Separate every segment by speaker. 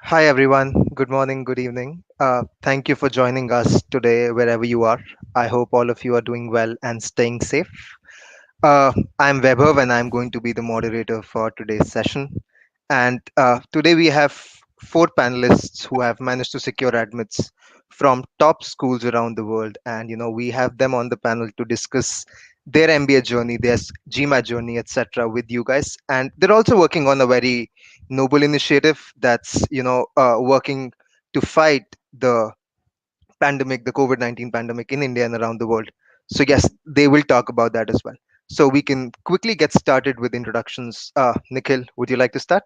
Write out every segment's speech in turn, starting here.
Speaker 1: Hi, everyone. Good morning, good evening. Thank you for joining us today, wherever you are. I hope all of you are doing well and staying safe. I'm Weber, and I'm going to be the moderator for today's session. And today we have four panelists who have managed to secure admits from top schools around the world. And, we have them on the panel to discuss their MBA journey, their GMAT journey, etc., with you guys. And they're also working on a very noble initiative that's, working to fight the pandemic, the COVID-19 pandemic in India and around the world. So, yes, they will talk about that as well. So, we can quickly get started with introductions. Nikhil, would you like to start?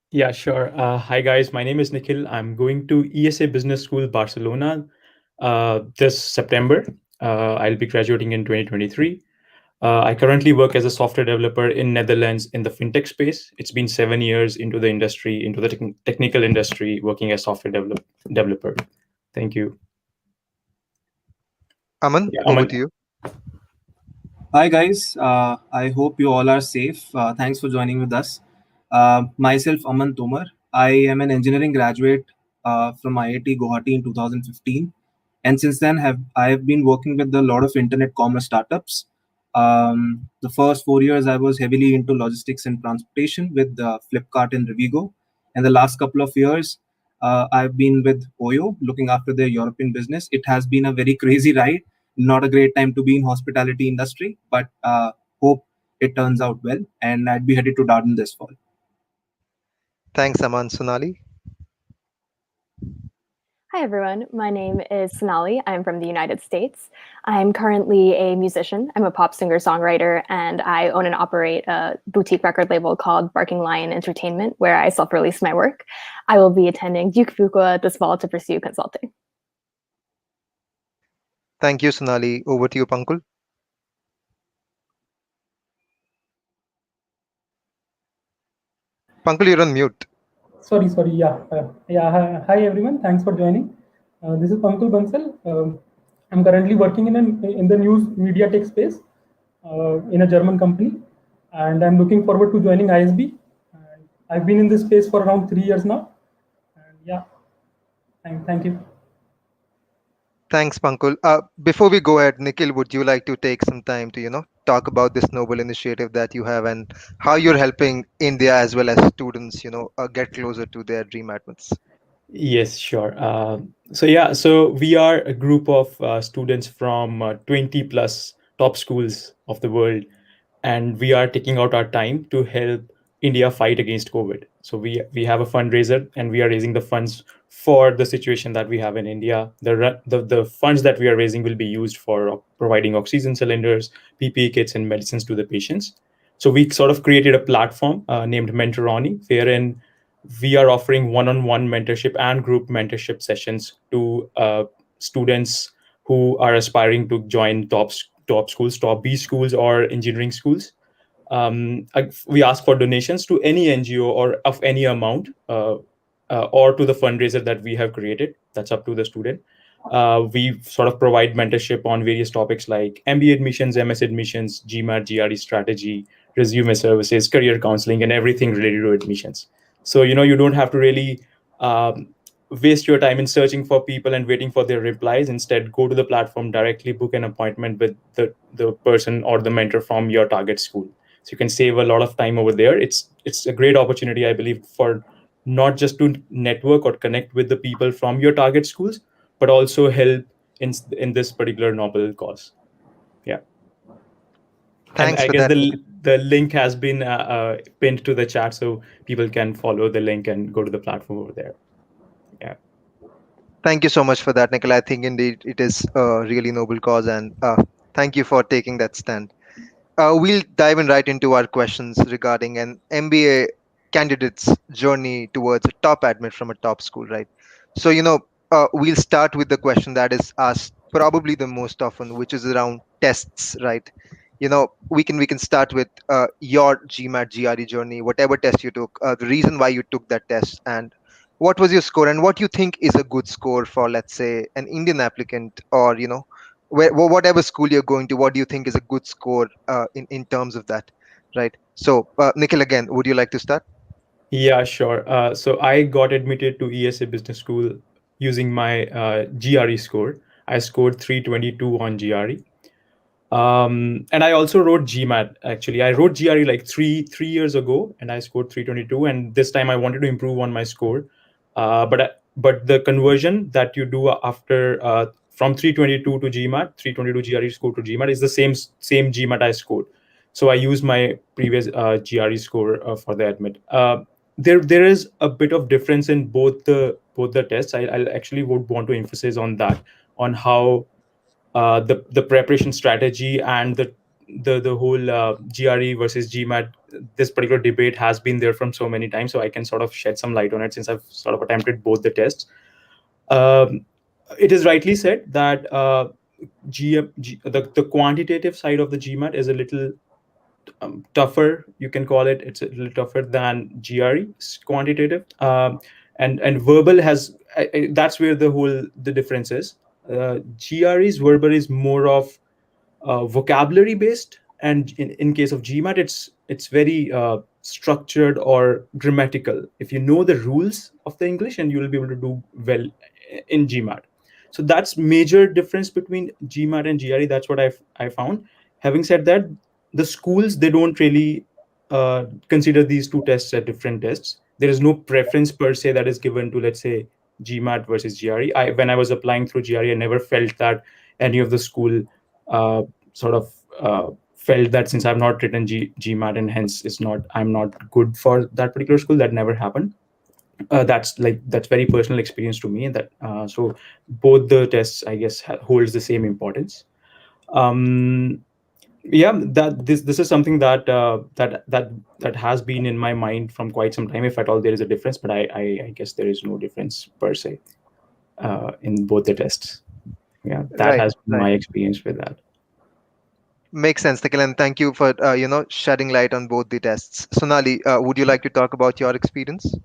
Speaker 2: Yeah, sure. Hi, guys. My name is Nikhil. I'm going to ESA Business School, Barcelona, this September. I'll be graduating in 2023. I currently work as a software developer in Netherlands in the fintech space. It's been 7 years into the industry, into the technical industry, working as developer. Thank you.
Speaker 1: Aman,
Speaker 2: Yeah,
Speaker 1: over
Speaker 2: Aman.
Speaker 1: to you.
Speaker 3: Hi guys, I hope you all are safe. Thanks for joining with us. Myself, Aman Tomar. I am an engineering graduate from IIT Guwahati in 2015, and since then I have been working with a lot of internet commerce startups. The first 4 years I was heavily into logistics and transportation with Flipkart and Revigo, and the last couple of years I've been with Oyo looking after their European business. It has been a very crazy ride, not a great time to be in hospitality industry, but hope it turns out well. And I'd be headed to Darden this fall.
Speaker 1: Thanks, Aman. Sonali.
Speaker 4: Hi, everyone. My name is Sonali. I'm from the United States. I'm currently a musician. I'm a pop singer songwriter, and I own and operate a boutique record label called Barking Lion Entertainment, where I self release my work. I will be attending Duke Fuqua this fall to pursue consulting.
Speaker 1: Thank you, Sonali. Over to you, Pankul. Pankul, you're on mute.
Speaker 5: Sorry. Yeah. Hi, everyone. Thanks for joining. This is Pankul Bansal. I'm currently working in the news media tech space in a German company, and I'm looking forward to joining ISB. And I've been in this space for around 3 years now. And yeah, thank you.
Speaker 1: Thanks, Pankul. Before we go ahead, Nikhil, would you like to take some time to, talk about this noble initiative that you have and how you're helping India as well as students, get closer to their dream admits?
Speaker 2: Yes, sure. So we are a group of students from 20 plus top schools of the world, and we are taking out our time to help India fight against COVID. So we have a fundraiser, and we are raising the funds for the situation that we have in India. The funds that we are raising will be used for providing oxygen cylinders, PPE kits, and medicines to the patients. So we sort of created a platform named Mentoroni, wherein we are offering one-on-one mentorship and group mentorship sessions to students who are aspiring to join top schools, top B schools, or engineering schools. We ask for donations to any NGO or of any amount, or to the fundraiser that we have created. That's up to the student. We sort of provide mentorship on various topics like MBA admissions, MS admissions, GMAT, GRE strategy, resume services, career counseling, and everything related to admissions. So you don't have to really waste your time in searching for people and waiting for their replies. Instead, go to the platform directly, book an appointment with the person or the mentor from your target school. So you can save a lot of time over there. It's a great opportunity, I believe, for not just to network or connect with the people from your target schools, but also help in this particular noble cause. Yeah. And
Speaker 1: Thanks
Speaker 2: I
Speaker 1: for
Speaker 2: guess
Speaker 1: that,
Speaker 2: the
Speaker 1: Nikhil.
Speaker 2: the link has been pinned to the chat, so people can follow the link and go to the platform over there. Yeah.
Speaker 1: Thank you so much for that, Nikhil. I think indeed it is a really noble cause, and thank you for taking that stand. We'll dive in right into our questions regarding an MBA candidate's journey towards a top admit from a top school, right? So, we'll start with the question that is asked probably the most often, which is around tests, right? We can start with your GMAT GRE journey, whatever test you took, the reason why you took that test, and what was your score, and what you think is a good score for, let's say, an Indian applicant, or whatever school you're going to. What do you think is a good score in terms of that, right? So, Nikhil, again, would you like to start?
Speaker 2: Yeah, sure. So I got admitted to ESA Business School using my GRE score. I scored 322 on GRE. And I also wrote GMAT. Actually, I wrote GRE like three years ago, and I scored 322. And this time I wanted to improve on my score, but the conversion that you do after from 322 to GMAT, 322 GRE score to GMAT is the same GMAT I scored. So I used my previous GRE score for the admit. There is a bit of difference in both the tests. I actually would want to emphasize on that, on how the preparation strategy and the whole GRE versus GMAT. This particular debate has been there from so many times, so I can sort of shed some light on it since I've sort of attempted both the tests. Um, it is rightly said that the quantitative side of the GMAT is a little tougher, you can call it. It's a little tougher than GRE quantitative, and verbal has that's where the difference is. GRE's verbal is more of vocabulary based, and in case of GMAT, it's very structured or grammatical. If you know the rules of the English, and you will be able to do well in GMAT. So that's major difference between GMAT and GRE. That's what I found. Having said that, the schools, they don't really consider these two tests as different tests. There is no preference per se that is given to, let's say, GMAT versus GRE. When I was applying through GRE, I never felt that any of the school uh, sort of felt that since I've not written GMAT, and hence I'm not good for that particular school. That never happened. That's very personal experience to me. That so both the tests, I guess, holds the same importance. Um, yeah, that this is something that has been in my mind from quite some time. If at all there is a difference, but I guess there is no difference per se in both the tests. Yeah, that
Speaker 1: Right,
Speaker 2: has been
Speaker 1: right.
Speaker 2: my experience with that.
Speaker 1: Makes sense, Nikhil, and thank you for shedding light on both the tests. Sonali, would you like to talk about your experience?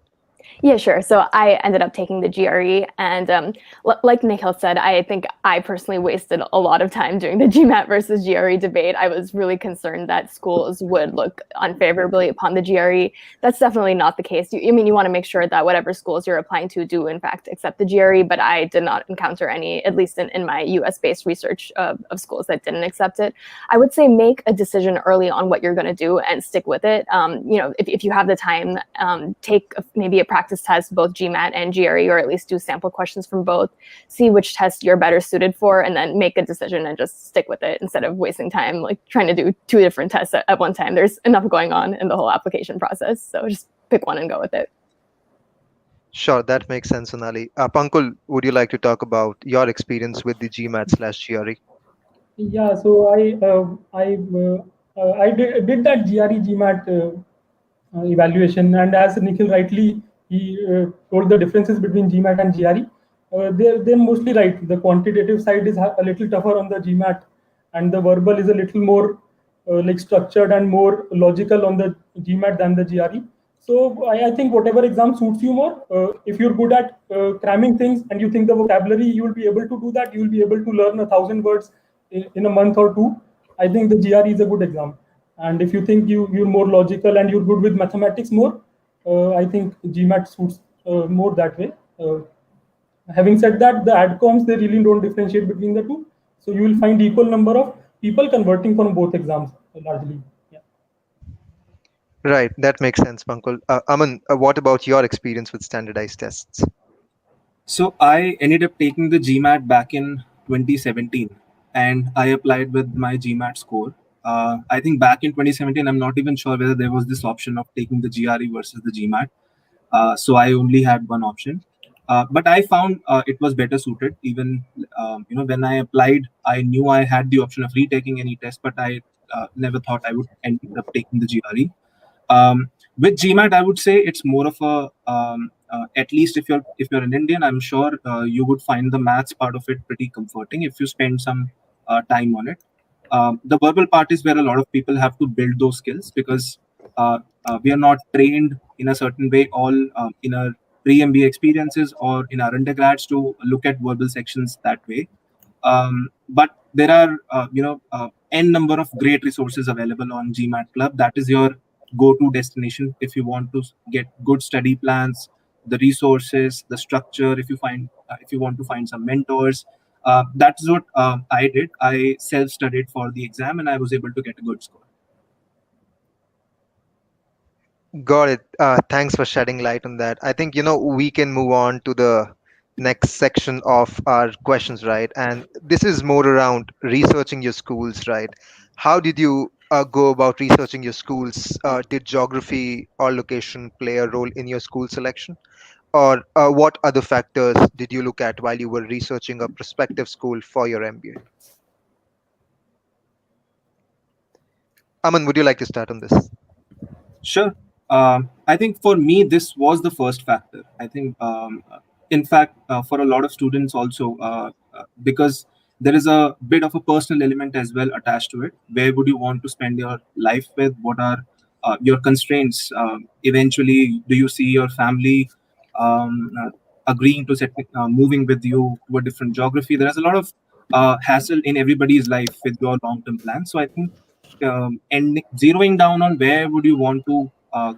Speaker 4: Yeah, sure. So I ended up taking the GRE, and like Nikhil said, I think I personally wasted a lot of time doing the GMAT versus GRE debate. I was really concerned that schools would look unfavorably upon the GRE. That's definitely not the case. You want to make sure that whatever schools you're applying to do, in fact, accept the GRE, but I did not encounter any, at least in my US-based research of schools that didn't accept it. I would say make a decision early on what you're going to do and stick with it. If you have the time, take maybe a practice test, both GMAT and GRE, or at least do sample questions from both, see which test you're better suited for, and then make a decision and just stick with it instead of wasting time like trying to do two different tests at one time. There's enough going on in the whole application process. So just pick one and go with it.
Speaker 1: Sure, that makes sense, Sonali. Pankul, would you like to talk about your experience with the GMAT/GRE?
Speaker 5: Yeah, so I did that GRE GMAT evaluation, and as Nikhil rightly he told the differences between GMAT and GRE. They're mostly right. The quantitative side is a little tougher on the GMAT, and the verbal is a little more like structured and more logical on the GMAT than the GRE. So I think whatever exam suits you more. If you're good at cramming things and you think the vocabulary, you will be able to do that. You will be able to learn 1,000 words in a month or two. I think the GRE is a good exam. And if you think you're more logical and you're good with mathematics more, I think GMAT suits more that way. Having said that, the adcoms, they really don't differentiate between the two. So you will find equal number of people converting from both exams largely. Yeah.
Speaker 1: Right, that makes sense, Pankul. Aman, what about your experience with standardized tests?
Speaker 3: So I ended up taking the GMAT back in 2017, and I applied with my GMAT score. I think back in 2017, I'm not even sure whether there was this option of taking the GRE versus the GMAT. So I only had one option. But I found it was better suited. Even when I applied, I knew I had the option of retaking any test, but I never thought I would end up taking the GRE. With GMAT, I would say it's more of a at least if you're an Indian, I'm sure you would find the maths part of it pretty comforting if you spend some time on it. The verbal part is where a lot of people have to build those skills because we are not trained in a certain way all in our pre-MBA experiences or in our undergrads to look at verbal sections that way. But there are n number of great resources available on GMAT Club. That is your go-to destination if you want to get good study plans, the resources, the structure. If you want to find some mentors, that's what I did. I self-studied for the exam, and I was able to get a good score.
Speaker 1: Got it. Thanks for shedding light on that. I think, we can move on to the next section of our questions, right? And this is more around researching your schools, right? How did you go about researching your schools? Did geography or location play a role in your school selection? Or what other factors did you look at while you were researching a prospective school for your MBA? Aman, would you like to start on this?
Speaker 3: Sure. I think for me, this was the first factor. I think, in fact, for a lot of students also, because there is a bit of a personal element as well attached to it. Where would you want to spend your life with? What are your constraints? Eventually, do you see your family agreeing to moving with you to a different geography? There is a lot of hassle in everybody's life with your long-term plans. So I think and zeroing down on where would you want to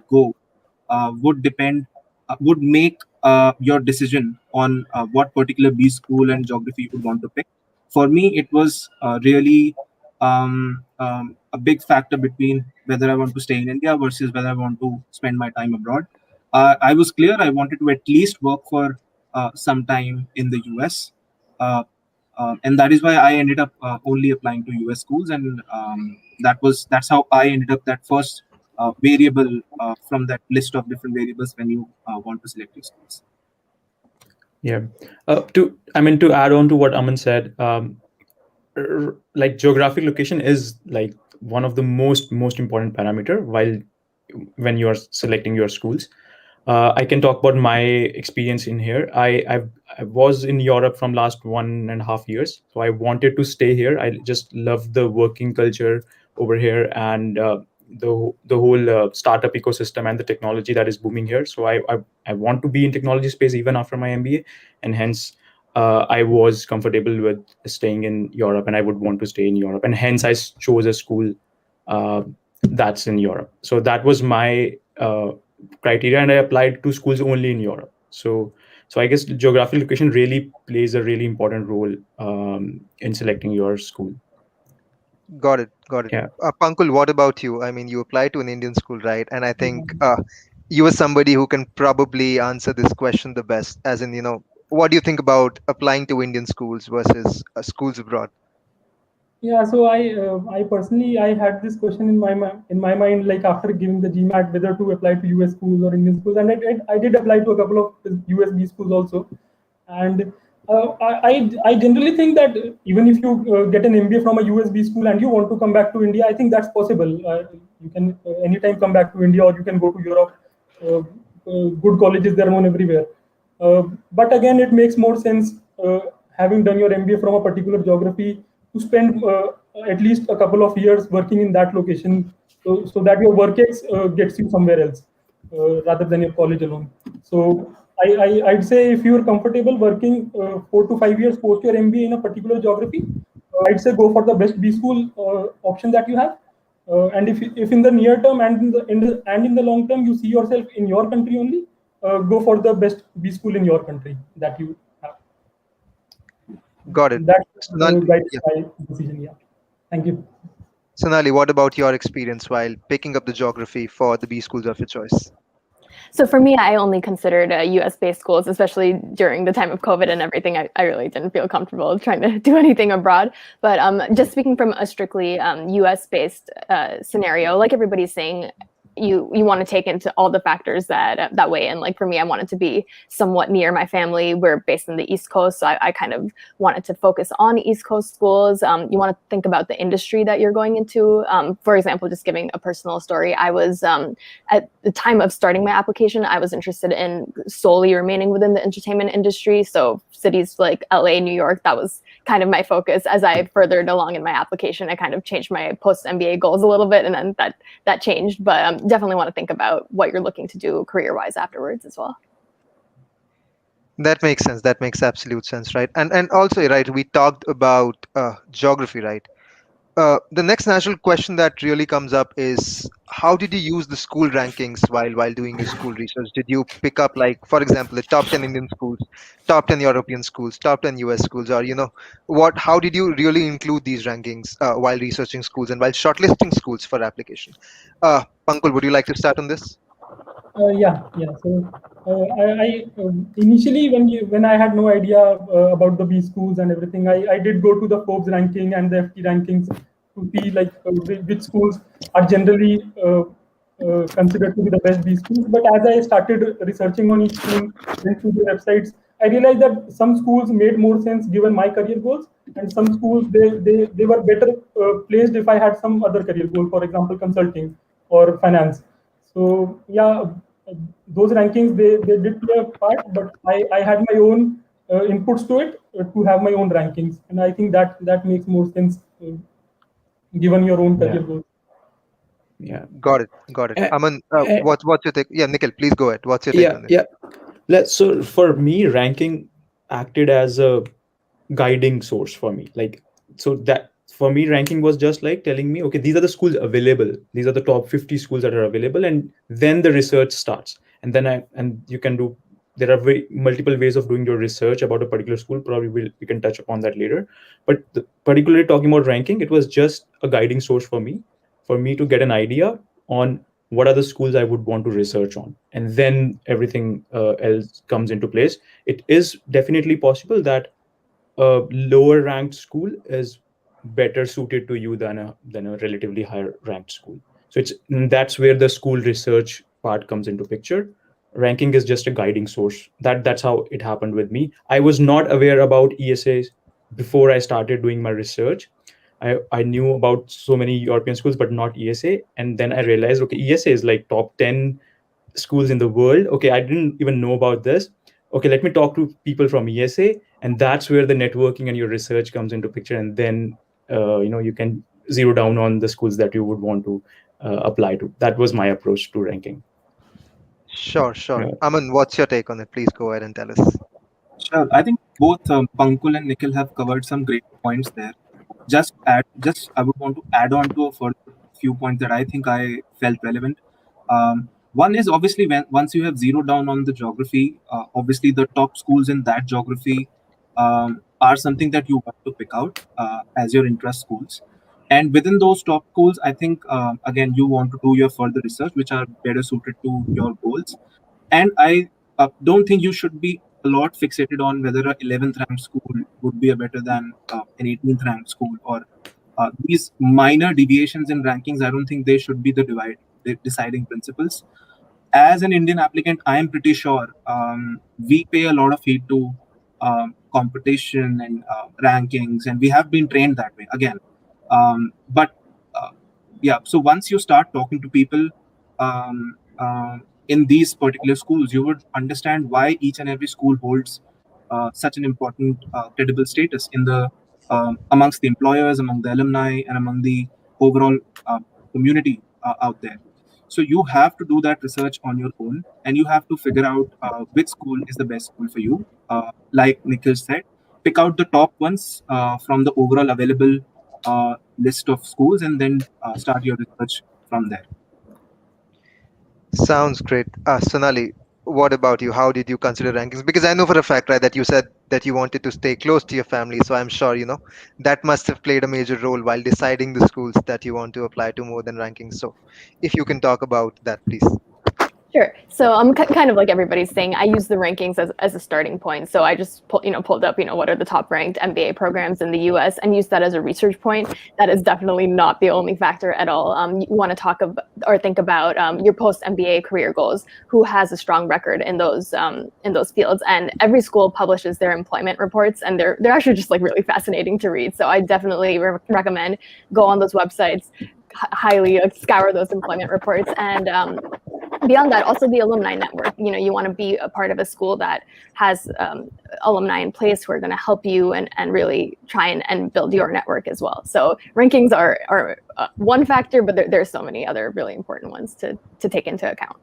Speaker 3: go would make your decision on what particular B school and geography you would want to pick. For me, it was really a big factor between whether I want to stay in India versus whether I want to spend my time abroad. I was clear I wanted to at least work for some time in the US. Uh, and that is why I ended up only applying to US schools, and that's how I ended up that first variable from that list of different variables when you want to select your schools.
Speaker 2: Yeah. To add on to what Aman said, like geographic location is like one of the most important parameter while when you are selecting your schools. I can talk about my experience in here. I was in Europe from last 1.5 years, so I wanted to stay here. I just love the working culture over here, and the whole startup ecosystem and the technology that is booming here. So I want to be in technology space even after my MBA, and hence I was comfortable with staying in Europe, and I would want to stay in Europe, and hence I chose a school uh, that's in Europe. So that was my criteria, and I applied to schools only in Europe. So I guess geographic location really plays a really important role in selecting your school.
Speaker 1: Got it. Got it.
Speaker 2: Yeah.
Speaker 1: Pankul, what about you? I mean, you applied to an Indian school, right? And I think you are somebody who can probably answer this question the best. As in, what do you think about applying to Indian schools versus schools abroad?
Speaker 5: Yeah, so I personally I had this question in my mind, like after giving the GMAT, whether to apply to US schools or Indian schools, and I did apply to a couple of USB schools also, and I generally think that even if you get an MBA from a USB school and you want to come back to India, I think that's possible. You can anytime come back to India, or you can go to Europe. Good colleges, they're known everywhere. But again, it makes more sense having done your MBA from a particular geography to spend at least a couple of years working in that location, so that your work ex gets you somewhere else rather than your college alone. So I'd say if you're comfortable working 4 to 5 years post your MBA in a particular geography, I'd say go for the best B school option that you have. And if in the near term and in the long term you see yourself in your country only, go for the best B school in your country that you have.
Speaker 1: Got it.
Speaker 5: That
Speaker 1: Sonali,
Speaker 5: guides
Speaker 1: yeah.
Speaker 5: my decision. Yeah. Thank you.
Speaker 1: Sonali, what about your experience while picking up the geography for the B schools of your choice?
Speaker 4: So for me, I only considered US-based schools, especially during the time of COVID and everything. I really didn't feel comfortable trying to do anything abroad. But just speaking from a strictly US-based scenario, like everybody's saying, you want to take into all the factors that way. And like for me, I wanted to be somewhat near my family. We're based in the East Coast, so I kind of wanted to focus on East Coast schools. You want to think about the industry that you're going into. For example, just giving a personal story, I was at the time of starting my application, I was interested in solely remaining within the entertainment industry. So cities like LA, New York, that was kind of my focus. As I furthered along in my application, I kind of changed my post-MBA goals a little bit, and then that changed. But definitely want to think about what you're looking to do career-wise afterwards as well.
Speaker 1: That makes sense. That makes absolute sense, right? And also, right, we talked about geography, right? The next natural question that really comes up is, how did you use the school rankings while doing your school research? Did you pick up, like, for example, the top 10 Indian schools, top 10 European schools, top 10 US schools, or what? How did you really include these rankings while researching schools and while shortlisting schools for application? Pankul, would you like to start on this?
Speaker 5: Yeah. So I initially, when I had no idea about the B schools and everything, I did go to the Forbes ranking and the FT rankings to see like which schools are generally considered to be the best B schools. But as I started researching on each school, went through the websites, I realized that some schools made more sense given my career goals, and some schools they were better placed if I had some other career goal, for example, consulting or finance. So yeah, those rankings they did play a part, but I had my own inputs to it to have my own rankings, and I think that makes more sense given your own
Speaker 2: Yeah.
Speaker 5: career goals.
Speaker 2: Yeah.
Speaker 1: Got it.
Speaker 2: Eh,
Speaker 1: Aman,
Speaker 2: eh,
Speaker 1: what's your take? Yeah, Nikhil, please go ahead. What's your take
Speaker 2: yeah.
Speaker 1: on this?
Speaker 2: Yeah. So for me, ranking acted as a guiding source for me. Like, so that for me, ranking was just like telling me, okay, these are the schools available. These are the top 50 schools that are available, and then the research starts. And then you can do. There are multiple ways of doing your research about a particular school. Probably we can touch upon that later. But particularly talking about ranking, it was just a guiding source for me to get an idea on what are the schools I would want to research on, and then everything else comes into place. It is definitely possible that a lower ranked school is better suited to you than a relatively higher ranked school. So that's where the school research part comes into picture. Ranking is just a guiding source. That's how it happened with me. I was not aware about ESAs before I started doing my research. I knew about so many European schools, but not ESA. And then I realized, okay, ESA is like top 10 schools in the world. Okay, I didn't even know about this. Okay, let me talk to people from ESA, and that's where the networking and your research comes into picture. And then you can zero down on the schools that you would want to apply to. That was my approach to ranking.
Speaker 1: Sure.
Speaker 2: Yeah.
Speaker 1: Aman, what's your take on it? Please go ahead and tell us.
Speaker 3: Sure. I think both Pankul and Nikhil have covered some great points there. I would want to add on to a further few points that I think I felt relevant. One is obviously when once you have zeroed down on the geography, obviously the top schools in that geography are something that you want to pick out as your interest schools. And within those top schools, I think again you want to do your further research, which are better suited to your goals. And I don't think you should be a lot fixated on whether a 11th ranked school would be a better than an 18th ranked school, or these minor deviations in rankings. I don't think they should be the deciding principles. As an Indian applicant, I am pretty sure we pay a lot of heed to competition and rankings, and we have been trained that way again. But yeah, so once you start talking to people um, in these particular schools, you would understand why each and every school holds such an important credible status in the amongst the employers, among the alumni, and among the overall community out there. So you have to do that research on your own, and you have to figure out which school is the best school for you. Like Nikhil said, pick out the top ones from the overall available list of schools, and then start your research from there.
Speaker 1: Sounds great. Sonali, what about you? How did you consider rankings? Because I know for a fact, right, that you said that you wanted to stay close to your family. So I'm sure, that must have played a major role while deciding the schools that you want to apply to more than rankings. So if you can talk about that, please.
Speaker 4: Sure. So I'm kind of like everybody's saying, I use the rankings as a starting point. So I just pulled up, what are the top ranked MBA programs in the US and used that as a research point. That is definitely not the only factor at all. You want to talk about or think about your post MBA career goals. Who has a strong record in those fields? And every school publishes their employment reports, and they're actually just like really fascinating to read. So I definitely recommend go on those websites, highly scour those employment reports, and beyond that, also the alumni network. You want to be a part of a school that has alumni in place who are going to help you and really try and build your network as well. So rankings are one factor, but there's so many other really important ones to take into account.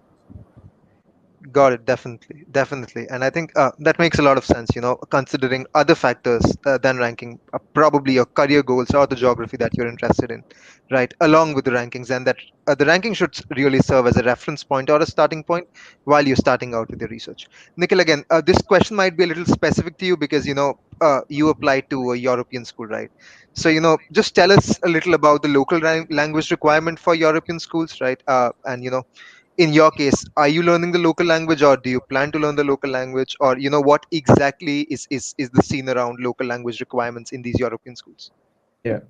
Speaker 1: Got it. Definitely, definitely, and I think that makes a lot of sense. Considering other factors than ranking, probably your career goals or the geography that you're interested in, right? Along with the rankings, and that the ranking should really serve as a reference point or a starting point while you're starting out with your research. Nikhil, again, this question might be a little specific to you because you applied to a European school, right? So just tell us a little about the local language requirement for European schools, right? And in your case, are you learning the local language, or do you plan to learn the local language, or what exactly is the scene around local language requirements in these European schools?
Speaker 2: Yeah.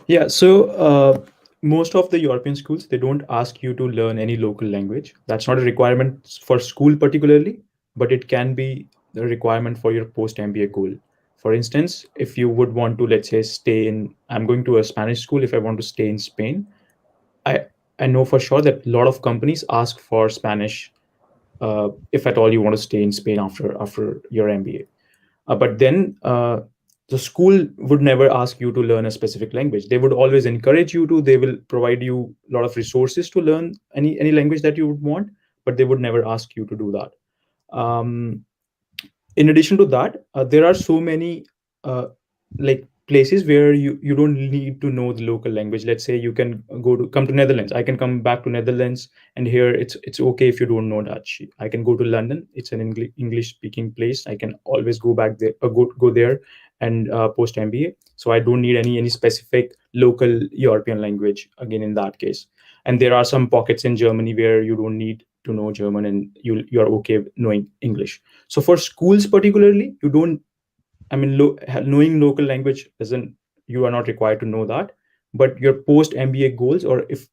Speaker 2: Yeah, so most of the European schools, they don't ask you to learn any local language. That's not a requirement for school particularly, but it can be the requirement for your post MBA goal. For instance, if you would want to, let's say, I'm going to a Spanish school. If I want to stay in Spain, I I know for sure that a lot of companies ask for Spanish, if at all you want to stay in Spain after your MBA. But then the school would never ask you to learn a specific language. They would always encourage you to. They will provide you a lot of resources to learn any language that you would want, but they would never ask you to do that. Um, in addition to that, there are so many like places where you don't need to know the local language. Let's say you can come to Netherlands. I can come back to Netherlands, and here it's okay if you don't know Dutch. I can go to London. It's an English speaking place. I can always go back there, go there and post MBA. So I don't need any specific local European language again in that case. And there are some pockets in Germany where you don't need to know German, and you're okay knowing English. So for schools particularly, you don't. I mean, knowing local language doesn't. You are not required to know that. But your post MBA goals, or if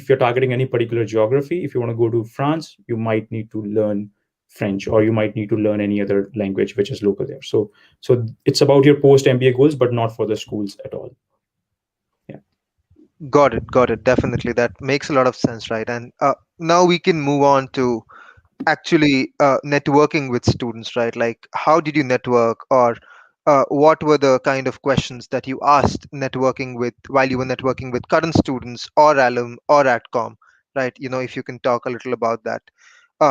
Speaker 2: you're targeting any particular geography, if you want to go to France, you might need to learn French, or you might need to learn any other language which is local there. So it's about your post MBA goals, but not for the schools at all. Yeah.
Speaker 1: Got it. Definitely, that makes a lot of sense, right? And now we can move on to actually networking with students, right? Like, how did you network, or what were the kind of questions that you asked networking with while you were networking with current students or alum or atcom, right? If you can talk a little about that.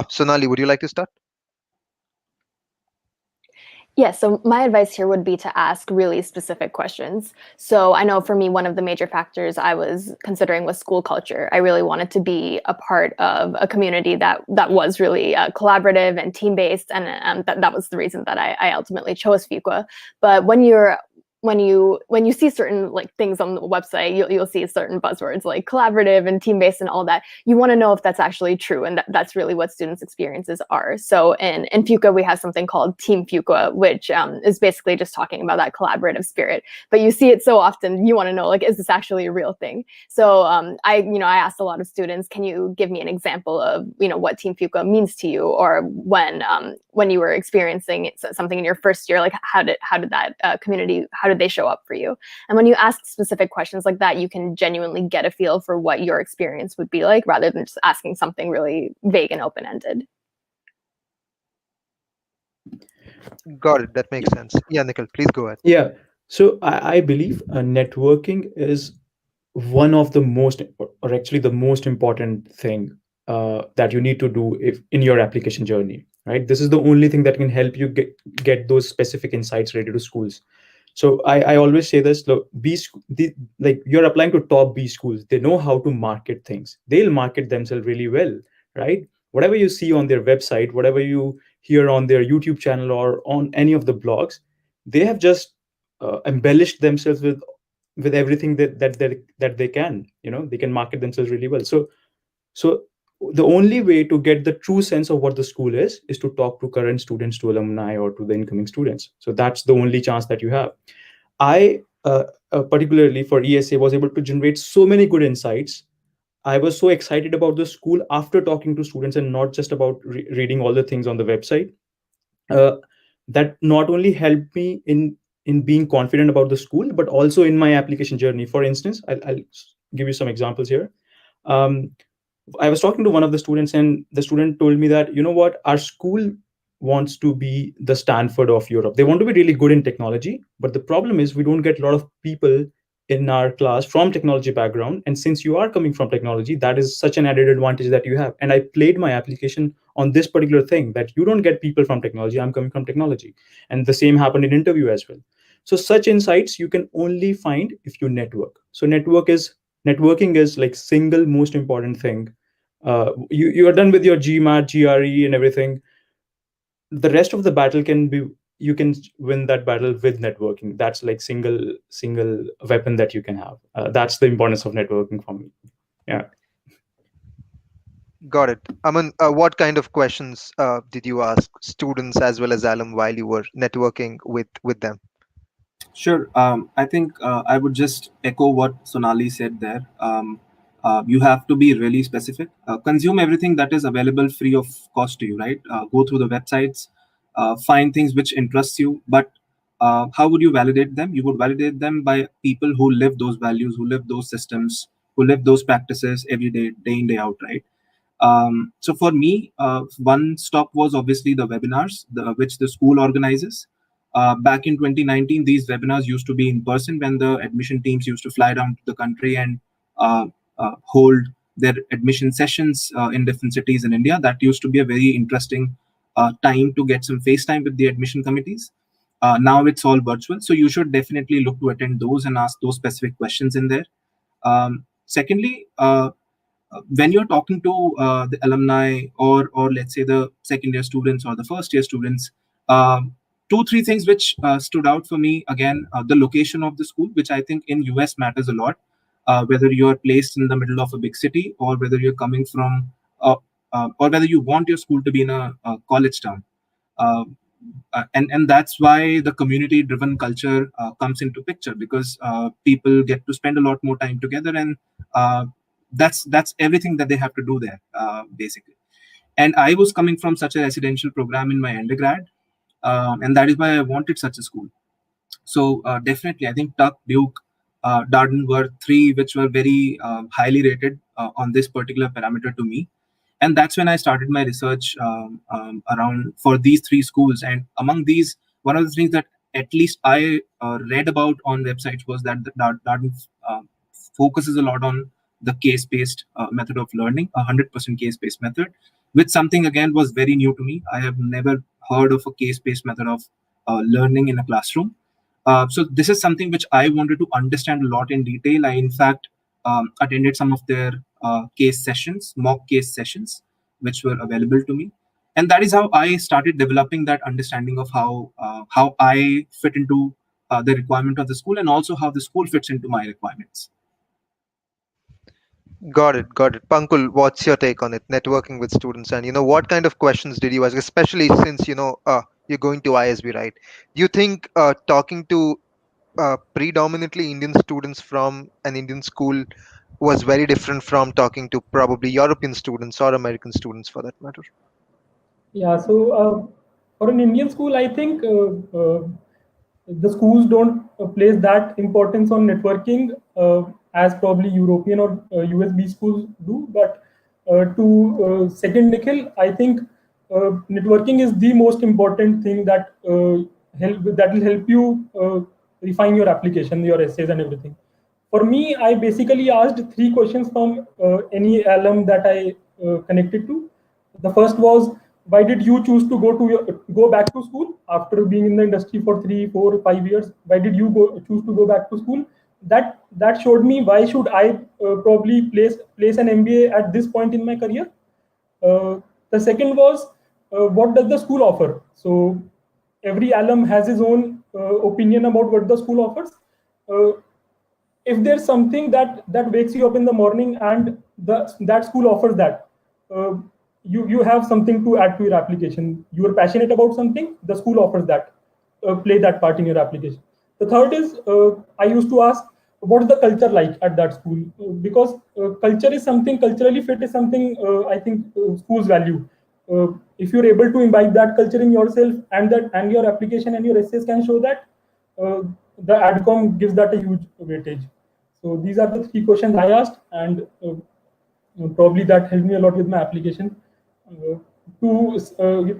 Speaker 1: Sonali, would you like to start?
Speaker 4: Yeah, so my advice here would be to ask really specific questions. So I know for me, one of the major factors I was considering was school culture. I really wanted to be a part of a community that was really collaborative and team based, and that was the reason that I ultimately chose Fuqua. But when you see certain like things on the website, you'll see certain buzzwords like collaborative and team based and all that. You want to know if that's actually true, and that's really what students' experiences are. So in Fuqua, we have something called Team Fuqua, which is basically just talking about that collaborative spirit. But you see it so often, you want to know, like, is this actually a real thing? So I asked a lot of students, can you give me an example of what Team Fuqua means to you, or when you were experiencing something in your first year, like how did that community, how did they show up for you? And when you ask specific questions like that, you can genuinely get a feel for what your experience would be like, rather than just asking something really vague and open-ended.
Speaker 1: Got it. That makes sense. Yeah, Nikhil, please go ahead.
Speaker 2: Yeah. So I believe networking is one of the most, or actually the most important thing that you need to do if in your application journey, right? This is the only thing that can help you get those specific insights related to schools. So I always say this: look, like you're applying to top B schools. They know how to market things. They'll market themselves really well, right? Whatever you see on their website, whatever you hear on their YouTube channel or on any of the blogs, they have just embellished themselves with everything that they can. They can market themselves really well. So the only way to get the true sense of what the school is to talk to current students, to alumni, or to the incoming students. So that's the only chance that you have. I particularly for ESA was able to generate so many good insights. I was so excited about the school after talking to students, and not just about reading all the things on the website. uh, that not only helped me in being confident about the school, but also in my application journey. For instance, I'll give you some examples here. um, I was talking to one of the students, and the student told me that, what, our school wants to be the Stanford of Europe. They want to be really good in technology, but the problem is we don't get a lot of people in our class from technology background, and since you are coming from technology, that is such an added advantage that you have. And I played my application on this particular thing, that you don't get people from technology, I'm coming from technology. And the same happened in interview as well. So such insights you can only find if you network. So networking is like single most important thing. You are done with your GMAT, GRE and everything. The rest of the battle can be, you can win that battle with networking. That's like single weapon that you can have. That's the importance of networking for me. Yeah.
Speaker 1: Got it. Aman, what kind of questions did you ask students as well as alum while you were networking with them?
Speaker 3: Sure. I think I would just echo what Sonali said there. You have to be really specific. Consume everything that is available free of cost to you, right? Go through the websites, find things which interest you. But how would you validate them? You would validate them by people who live those values, who live those systems, who live those practices every day, day in, day out, right? So for me, one stop was obviously the webinars, which the school organizes. Back in 2019, these webinars used to be in person when the admission teams used to fly down to the country and hold their admission sessions in different cities in India. That used to be a very interesting time to get some face time with the admission committees. Now it's all virtual, so you should definitely look to attend those and ask those specific questions in there. Secondly, when you're talking to the alumni, or let's say the second year students or the first year students, two three things which stood out for me. Again, the location of the school, which I think in US matters a lot. Whether you're placed in the middle of a big city, or whether you're coming from or whether you want your school to be in a college town. uh, and that's why the community driven culture comes into picture, because people get to spend a lot more time together, and uh, that's everything that they have to do there, basically. And I was coming from such a residential program in my undergrad, and that is why I wanted such a school. So definitely, I think Tuck, Duke, Darden were three which were very highly rated on this particular parameter to me. And that's when I started my research around for these three schools. And among these, one of the things that at least I read about on websites was that the Darden focuses a lot on the case-based method of learning, 100% case-based method, which something again was very new to me. I have never heard of a case-based method of learning in a classroom. So this is something which I wanted to understand a lot in detail. I, in fact, attended some of their case sessions, mock case sessions, which were available to me. And that is how I started developing that understanding of how I fit into the requirement of the school, and also how the school fits into my requirements.
Speaker 1: Got it, got it. Pankul, what's your take on it? Networking with students, and what kind of questions did you ask, especially since you're going to ISB, right? Do you think talking to predominantly Indian students from an Indian school was very different from talking to probably European students or American students for that matter?
Speaker 5: Yeah, so for an Indian school, I think the schools don't place that importance on networking as probably European or USB schools do. But to second Nikhil, I think networking is the most important thing that that will help you refine your application, your essays, and everything. For me, I basically asked three questions from any alum that I connected to. The first was, why did you choose to go back to school after being in the industry for 3, 4, 5 years? Why did you choose to go back to school? That showed me why should I probably place an MBA at this point in my career. The second was, what does the school offer? So every alum has his own opinion about what the school offers. Uh, if there's something that wakes you up in the morning and that school offers that, uh, you have something to add to your application. You are passionate about something, the school offers that. Play that part in your application. The third is, I used to ask, what's the culture like at that school? Because culturally fit is something I think schools value. If you're able to imbibe that culture in yourself, and your application and your essays can show that, uh, the adcom gives that a huge weightage. So these are the three questions I asked, and probably that helped me a lot with my application. Uh, to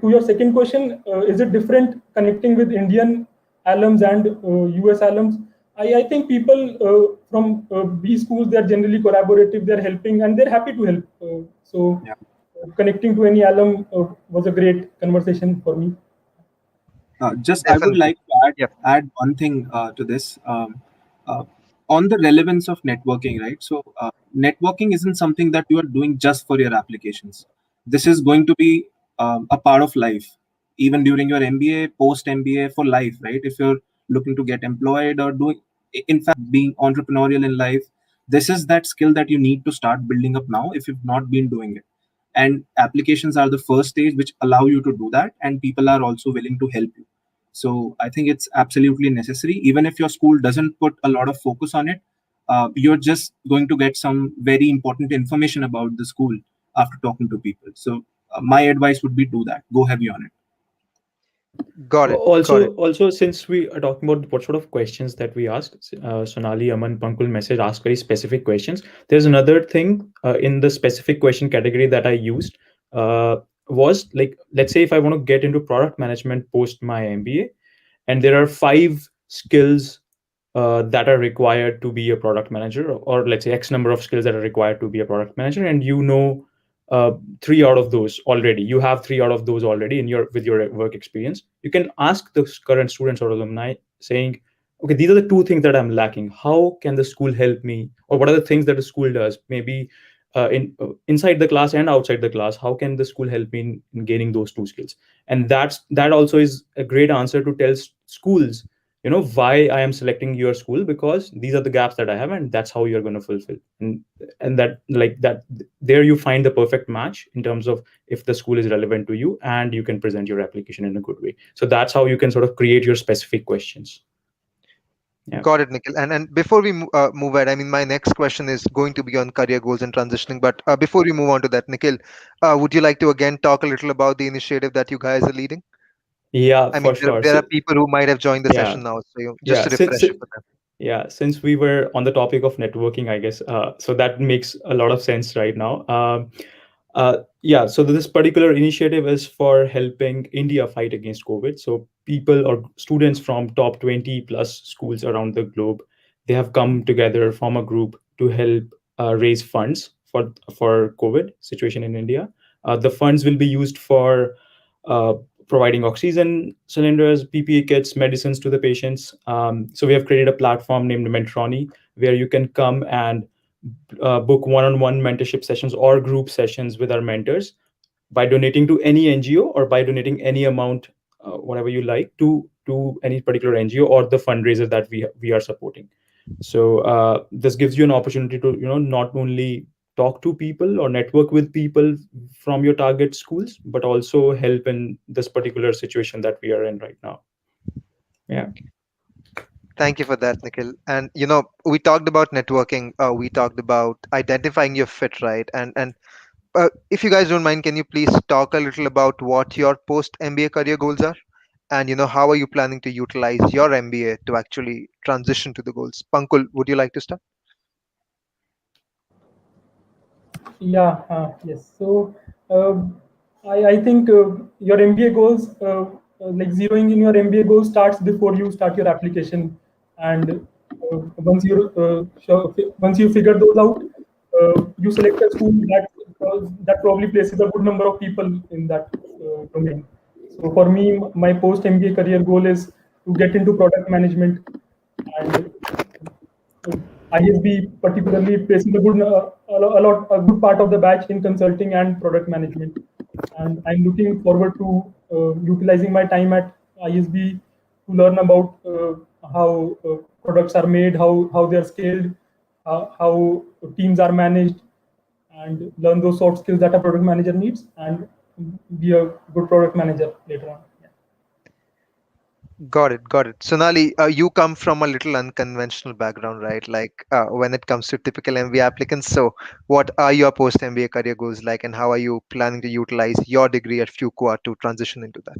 Speaker 5: your second question, is it different connecting with Indian alums and US alums? I think people from B schools, they are generally collaborative, they're helping, and they're happy to help.
Speaker 3: Yeah.
Speaker 5: Connecting to any alum was a great conversation for me.
Speaker 3: Just I would
Speaker 1: Definitely.
Speaker 3: like to
Speaker 1: Yep.
Speaker 3: add one thing to this. Uh, on the relevance of networking, right? So, networking isn't something that you are doing just for your applications. This is going to be a part of life, even during your MBA, post MBA, for life, right? If you're looking to get employed or doing, in fact, being entrepreneurial in life, this is that skill that you need to start building up now if you've not been doing it. And applications are the first stage which allow you to do that, and people are also willing to help you. So I think it's absolutely necessary. Even if your school doesn't put a lot of focus on it, you're just going to get some very important information about the school after talking to people. So my advice would be do that. Go heavy on it.
Speaker 1: Got it. Got it.
Speaker 2: Also, since we are talking about what sort of questions that we ask, Sonali, Aman, Pankul message ask very specific questions. There's another thing in the specific question category that I used uh, was like, let's say if I want to get into product management post my MBA, and there are 5 skills that are required to be a product manager, or let's say X number of skills that are required to be a product manager, and you know 3 out of those already. You have 3 out of those already in your with your work experience. You can ask the current students or alumni saying, okay, these are the 2 things that I'm lacking. How can the school help me? Or what are the things that the school does? Maybe inside the class and outside the class, how can the school help me in gaining those 2 skills? And that also is a great answer to tell schools, why I am selecting your school, because these are the gaps that I have, and that's how you're going to fulfill. And that, like that, there you find the perfect match in terms of if the school is relevant to you, and you can present your application in a good way. So that's how you can sort of create your specific questions. Yeah.
Speaker 1: Got it, Nikhil. And before we move ahead, I mean, my next question is going to be on career goals and transitioning. But before we move on to that, Nikhil, would you like to again talk a little about the initiative that you guys are leading?
Speaker 2: Yeah,
Speaker 1: I mean,
Speaker 2: for sure.
Speaker 1: there
Speaker 2: So
Speaker 1: are people who might have joined the
Speaker 2: yeah,
Speaker 1: session now, so just
Speaker 2: yeah.
Speaker 1: a refresher for them.
Speaker 2: Yeah, since we were on the topic of networking, I guess, so that makes a lot of sense right now. Yeah, so this particular initiative is for helping India fight against COVID. So people or students from top 20 plus schools around the globe, they have come together, form a group to help raise funds for COVID situation in India. The funds will be used for uh, providing oxygen cylinders, PPE kits, medicines to the patients. So we have created a platform named Mentroni, where you can come and book one-on-one mentorship sessions or group sessions with our mentors by donating to any NGO, or by donating any amount, whatever you like, to any particular NGO or the fundraiser that we are supporting. So this gives you an opportunity to not only talk to people or network with people from your target schools, but also help in this particular situation that we are in right now. Yeah.
Speaker 1: Thank you for that, Nikhil. And we talked about networking. We talked about identifying your fit, right? And if you guys don't mind, can you please talk a little about what your post MBA career goals are? And how are you planning to utilize your MBA to actually transition to the goals? Pankul, would you like to start?
Speaker 5: Yeah, yes. So I think your MBA goals, like zeroing in your MBA goals, starts before you start your application, and once you figure those out, you select a school that probably places a good number of people in that domain. So for me, my post MBA career goal is to get into product management, and ISB particularly places a good part of the batch in consulting and product management. And I'm looking forward to utilizing my time at ISB to learn about how products are made, how they're scaled, how teams are managed, and learn those soft skills that a product manager needs, and be a good product manager later on. Yeah.
Speaker 1: Got it, got it. Sonali, you come from a little unconventional background, right? Like when it comes to typical MBA applicants. So, what are your post MBA career goals like, and how are you planning to utilize your degree at Fuqua to transition into that?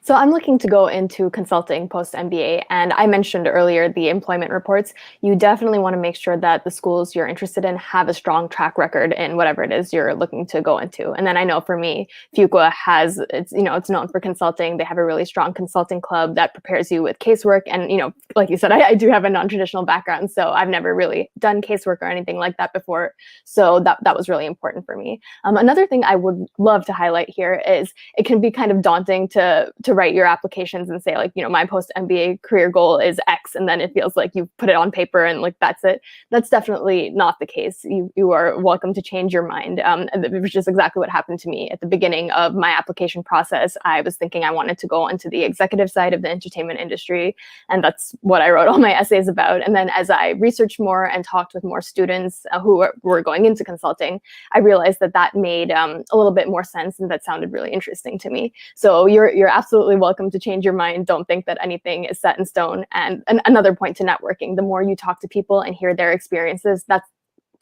Speaker 4: So I'm looking to go into consulting post MBA, and I mentioned earlier the employment reports. You definitely want to make sure that the schools you're interested in have a strong track record in whatever it is you're looking to go into. And then I know for me, Fuqua has it's known for consulting. They have a really strong consulting club that prepares you with casework. And like you said, I do have a non-traditional background, so I've never really done casework or anything like that before. So that was really important for me. Another thing I would love to highlight here is it can be kind of daunting to write your applications and say, like, my post MBA career goal is X, and then it feels like you put it on paper and like that's it. That's definitely not the case. You are welcome to change your mind. It was just exactly what happened to me at the beginning of my application process. I was thinking I wanted to go into the executive side of the entertainment industry, and that's what I wrote all my essays about. And then as I researched more and talked with more students who were going into consulting, I realized that made a little bit more sense, and that sounded really interesting to me. So you're absolutely welcome to change your mind. Don't think that anything is set in stone. And another point to networking: the more you talk to people and hear their experiences, that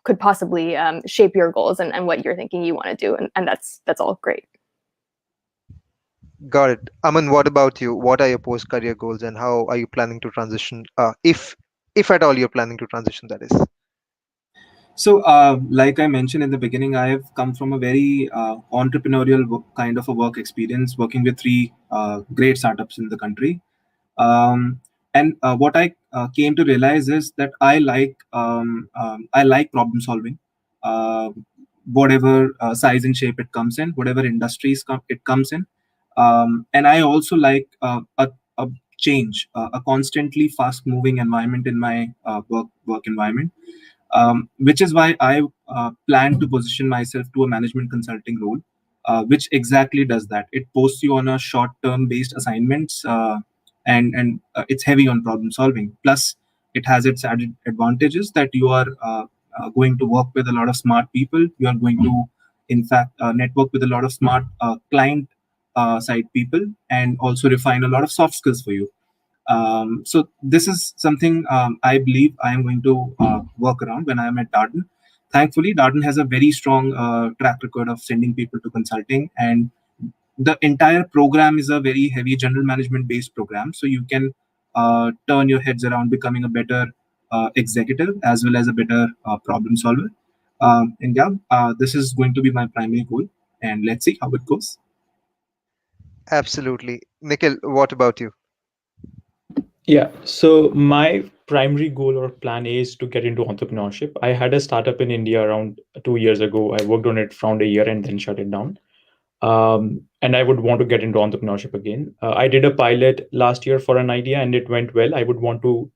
Speaker 4: could possibly shape your goals and what you're thinking you want to do. And that's all great.
Speaker 1: Got it. Aman, what about you? What are your post-career goals, and how are you planning to transition, if at all you're planning to transition, that is?
Speaker 3: So, like I mentioned in the beginning, I have come from a very entrepreneurial kind of a work experience, working with three great startups in the country. And what I came to realize is that I like problem solving, uh, whatever size and shape it comes in, whatever industries it comes in. And I also like a change, a constantly fast moving environment in my work environment, which is why I plan to position myself to a management consulting role, which exactly does that. It posts you on a short-term based assignments, and it's heavy on problem solving. Plus, it has its added advantages that you are going to work with a lot of smart people. You are going to, in fact, network with a lot of smart client side people, and also refine a lot of soft skills for you. So this is something I believe I am going to work around when I am at Darden. Thankfully, Darden has a very strong track record of sending people to consulting, and the entire program is a very heavy general management based program. So you can turn your heads around becoming a better executive as well as a better problem solver. And yeah, this is going to be my primary goal, and let's see how it goes.
Speaker 1: Absolutely. Nikhil, what about you?
Speaker 2: Yeah, so my primary goal or plan A is to get into entrepreneurship. I had a startup in India around 2 years ago. I worked on it for around a year and then shut it down. And I would want to get into entrepreneurship again. I did a pilot last year for an idea and it went well. I would want to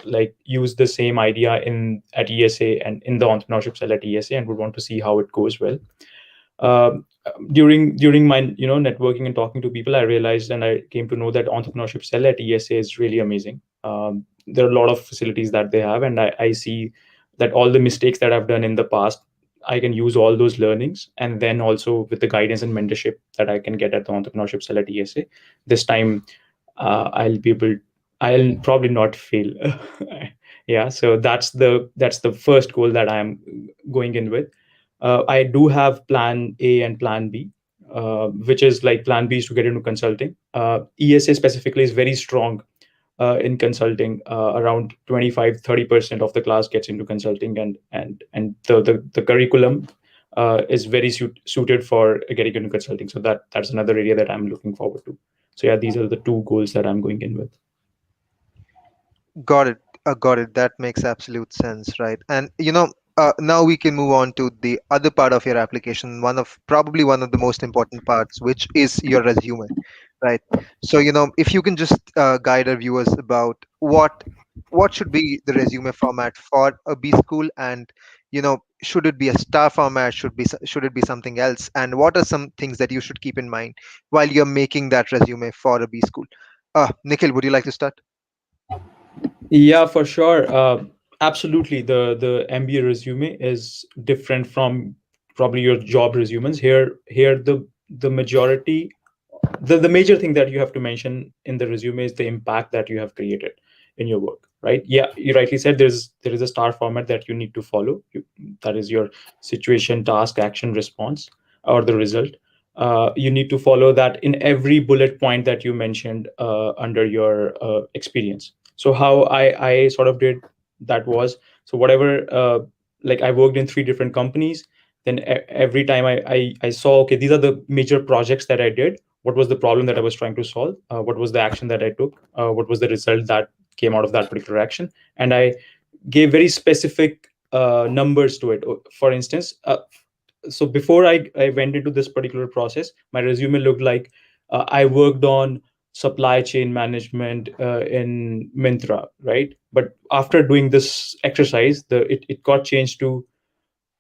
Speaker 2: like use the same idea in at ESA and in the entrepreneurship cell at ESA, and would want to see how it goes well. During my networking and talking to people, I realized and I came to know that entrepreneurship cell at ESA is really amazing. There are a lot of facilities that they have, and I see that all the mistakes that I've done in the past, I can use all those learnings, and then also with the guidance and mentorship that I can get at the entrepreneurship cell at ESA, this time I'll probably not fail. Yeah, so that's the first goal that I'm going in with. I do have plan A and plan B, which is like plan B is to get into consulting. ESA specifically is very strong in consulting. Around 25-30% of the class gets into consulting, and the curriculum is very suited for getting into consulting. So that's another area that I'm looking forward to. So yeah, these are the two goals that I'm going in with.
Speaker 1: Got it. Got it. That makes absolute sense, right? And now we can move on to the other part of your application, probably one of the most important parts, which is your resume, right? So, if you can just guide our viewers about what should be the resume format for a B school, and should it be a star format? Should it be something else? And what are some things that you should keep in mind while you're making that resume for a B school? Nikhil, would you like to start?
Speaker 2: Yeah, for sure. Absolutely. The MBA resume is different from probably your job resumes. Here the majority the major thing that you have to mention in the resume is the impact that you have created in your work, right? Yeah, you rightly said there is a star format that you need to follow. That is your situation, task, action, response, or the result. you need to follow that in every bullet point that you mentioned under your experience. So how I sort of did that was, so whatever, like I worked in 3 different companies. Then every time I saw, okay, these are the major projects that I did. What was the problem that I was trying to solve? What was the action that I took? What was the result that came out of that particular action? And I gave very specific numbers to it. For instance, so before I went into this particular process, my resume looked like I worked on supply chain management in Mintra, right? But after doing this exercise, it got changed to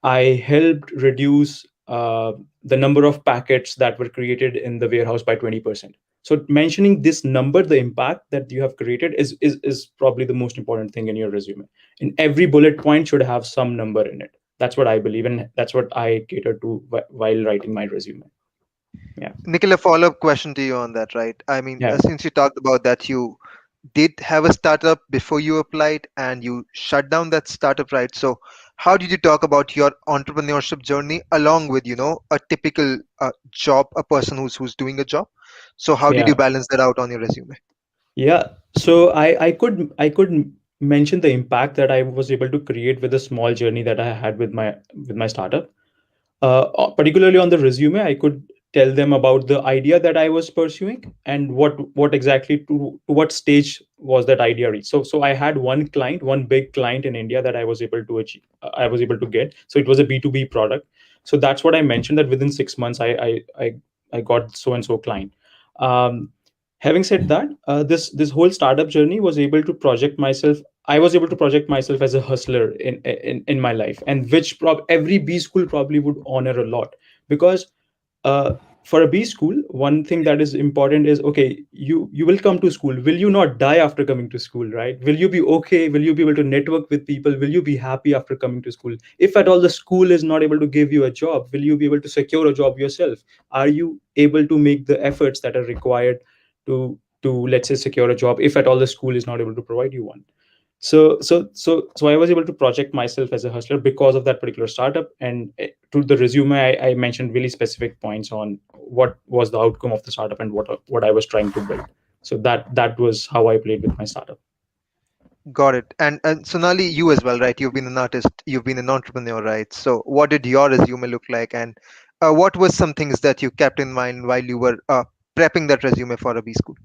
Speaker 2: I helped reduce the number of packets that were created in the warehouse by 20%. So mentioning this number, the impact that you have created is probably the most important thing in your resume. In every bullet point should have some number in it. That's what I believe, and that's what I cater to while writing my resume. Yeah.
Speaker 1: Nikhil, a follow-up question to you on that, right? I mean,
Speaker 2: Yeah.
Speaker 1: since you talked about that, you did have a startup before you applied and you shut down that startup, right? So how did you talk about your entrepreneurship journey along with, a typical job, a person who's doing a job? So how did you
Speaker 2: Yeah.
Speaker 1: balance that out on your resume?
Speaker 2: Yeah. So I could mention the impact that I was able to create with the small journey that I had with my startup. Particularly on the resume, I could tell them about the idea that I was pursuing and what exactly to what stage was that idea reached. So I had one client, one big client in India that I was able to achieve. I was able to get. So it was a B2B product. So that's what I mentioned, that within 6 months I got so and so client. Um, Having said that, this whole startup journey was able to project myself. I was able to project myself as a hustler in my life, and which every B school probably would honor a lot, because uh, for a B school, one thing that is important is, okay, you will come to school. Will you not die after coming to school, right? Will you be okay? Will you be able to network with people? Will you be happy after coming to school? If at all the school is not able to give you a job, will you be able to secure a job yourself? Are you able to make the efforts that are required to let's say secure a job, if at all the school is not able to provide you one? So I was able to project myself as a hustler because of that particular startup. And to the resume, I mentioned really specific points on what was the outcome of the startup and what I was trying to build. So that was how I played with my startup.
Speaker 1: Got it. And Sonali, you as well, right? You've been an artist, you've been an entrepreneur, right? So what did your resume look like, and what was some things that you kept in mind while you were prepping that resume for a B school?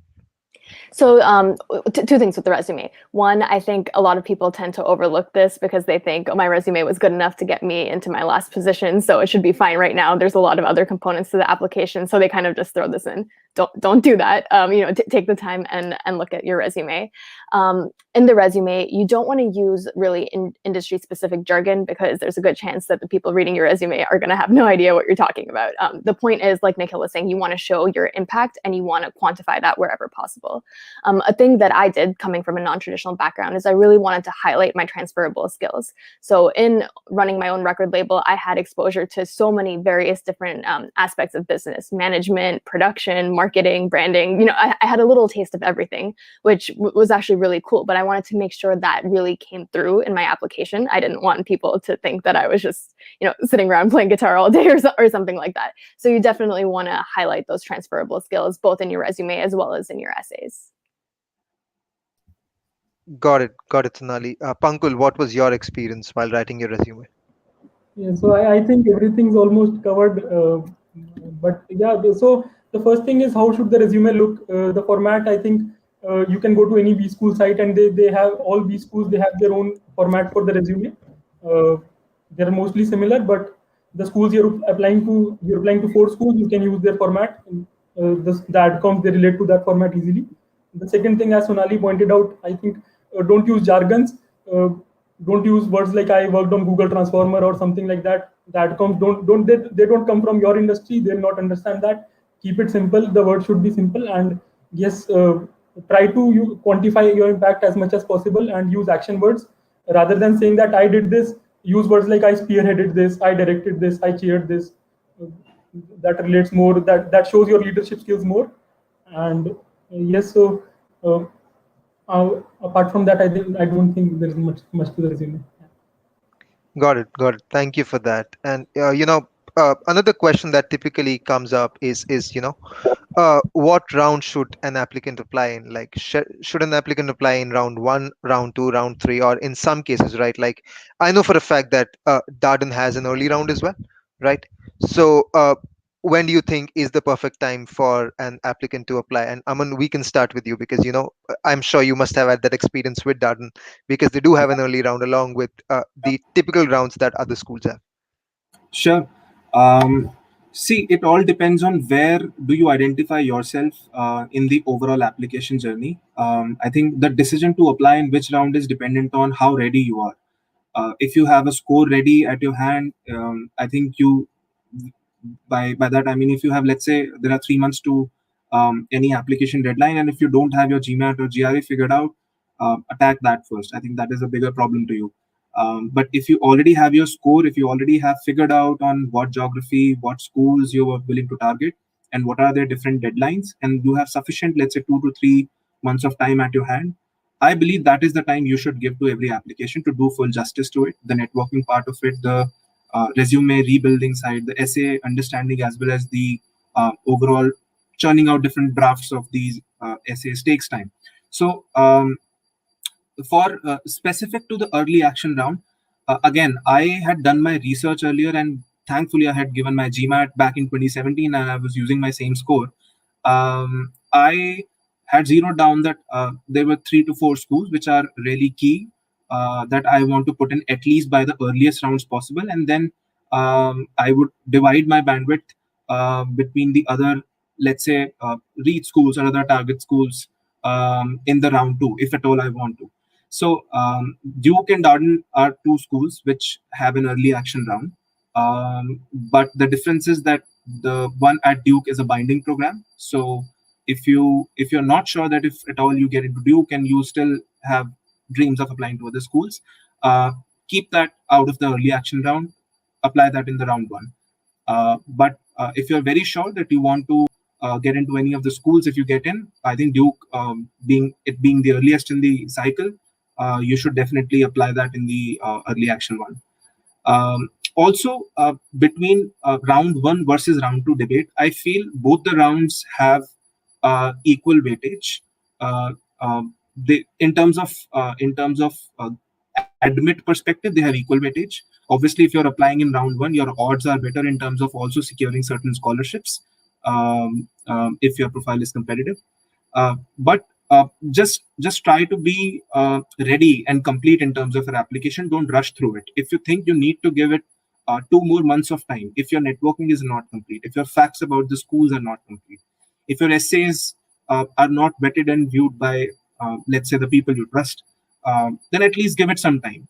Speaker 4: So two things with the resume. One, I think a lot of people tend to overlook this because they think, oh, my resume was good enough to get me into my last position, so it should be fine right now. There's a lot of other components to the application, so they kind of just throw this in. Don't do that. Take the time and look at your resume. In the resume, you don't want to use really industry specific jargon, because there's a good chance that the people reading your resume are going to have no idea what you're talking about. The point is, like Nikhil was saying, you want to show your impact and you want to quantify that wherever possible. A thing that I did coming from a non-traditional background is I really wanted to highlight my transferable skills. So in running my own record label, I had exposure to so many various different aspects of business, management, production, marketing, branding. I had a little taste of everything, which was actually really cool. But I wanted to make sure that really came through in my application. I didn't want people to think that I was just, sitting around playing guitar all day or something like that. So you definitely want to highlight those transferable skills, both in your resume as well as in your essays.
Speaker 1: Got it, Sonali. Pankul, what was your experience while writing your resume?
Speaker 5: Yeah, so I think everything's almost covered. But yeah, so the first thing is, how should the resume look? The format, I think you can go to any B school site, and they have, all B schools, they have their own format for the resume. They're mostly similar, but the schools you're applying to 4 schools, you can use their format. The outcomes, they relate to that format easily. The second thing, as Sonali pointed out, I think don't use jargons. Uh, don't use words like I worked on Google Transformer or something like that. The outcomes they don't come from your industry. They'll not understand that. Keep it simple. The word should be simple, and yes, try to quantify your impact as much as possible and use action words rather than saying that I did this. Use words like I spearheaded this, I directed this, I chaired this. Uh, that relates more. That shows your leadership skills more. And yes, so. Apart from that, I don't think there's much to the resume.
Speaker 1: Got it. Thank you for that. And another question that typically comes up is what round should an applicant apply in? Like, should an applicant apply in round one, round two, round three, or in some cases, right? Like, I know for a fact that Darden has an early round as well, right? So, when do you think is the perfect time for an applicant to apply? And Aman, we can start with you because I'm sure you must have had that experience with Darden because they do have an early round along with the typical rounds that other schools have.
Speaker 3: Sure. Um, See, it all depends on where do you identify yourself in the overall application journey. I think the decision to apply in which round is dependent on how ready you are. If you have a score ready at your hand, I think you by that I mean if you have, let's say there are 3 months to any application deadline, and if you don't have your GMAT or GRE figured out, attack that first. I think that is a bigger problem to you. But if you already have your score, if you already have figured out on what geography, what schools you are willing to target, and what are their different deadlines, and you have sufficient, let's say, 2 to 3 months of time at your hand, I believe that is the time you should give to every application to do full justice to it. The networking part of it, the resume rebuilding side, the essay understanding, as well as the overall churning out different drafts of these essays takes time. So for specific to the early action round, again, I had done my research earlier, and thankfully I had given my GMAT back in 2017 and I was using my same score. I had zeroed down that there were 3 to 4 schools which are really key that I want to put in at least by the earliest rounds possible, and then I would divide my bandwidth between the other, let's say, read schools or other target schools in the round two, if at all I want to. So Duke and Darden are 2 schools which have an early action round, but the difference is that the one at Duke is a binding program. So if you're not sure that if at all you get into Duke and you still have dreams of applying to other schools, keep that out of the early action round. Apply that in the round one. But if you're very sure that you want to get into any of the schools, if you get in, I think Duke, being the earliest in the cycle, you should definitely apply that in the early action one. Also, between round one versus round two debate, I feel both the rounds have equal weightage. In terms of admit perspective, they have equal weightage. Obviously, if you're applying in round one, your odds are better in terms of also securing certain scholarships if your profile is competitive. But just try to be ready and complete in terms of your application. Don't rush through it. If you think you need to give it 2 more months of time, if your networking is not complete, if your facts about the schools are not complete, if your essays are not vetted and viewed by, let's say, the people you trust, then at least give it some time.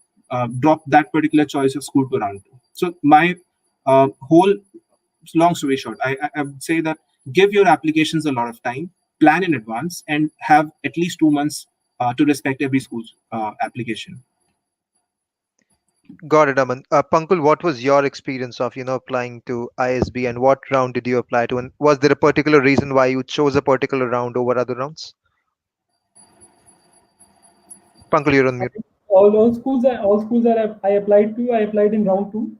Speaker 3: Drop that particular choice of school to round two. So my whole long story short, I would say that give your applications a lot of time, plan in advance, and have at least 2 months to respect every school's application.
Speaker 1: Got it, Aman. Pankul, what was your experience of applying to ISB, and what round did you apply to? And was there a particular reason why you chose a particular round over other rounds? Pankul, you're on mute.
Speaker 5: All schools that I applied to, I applied in round two.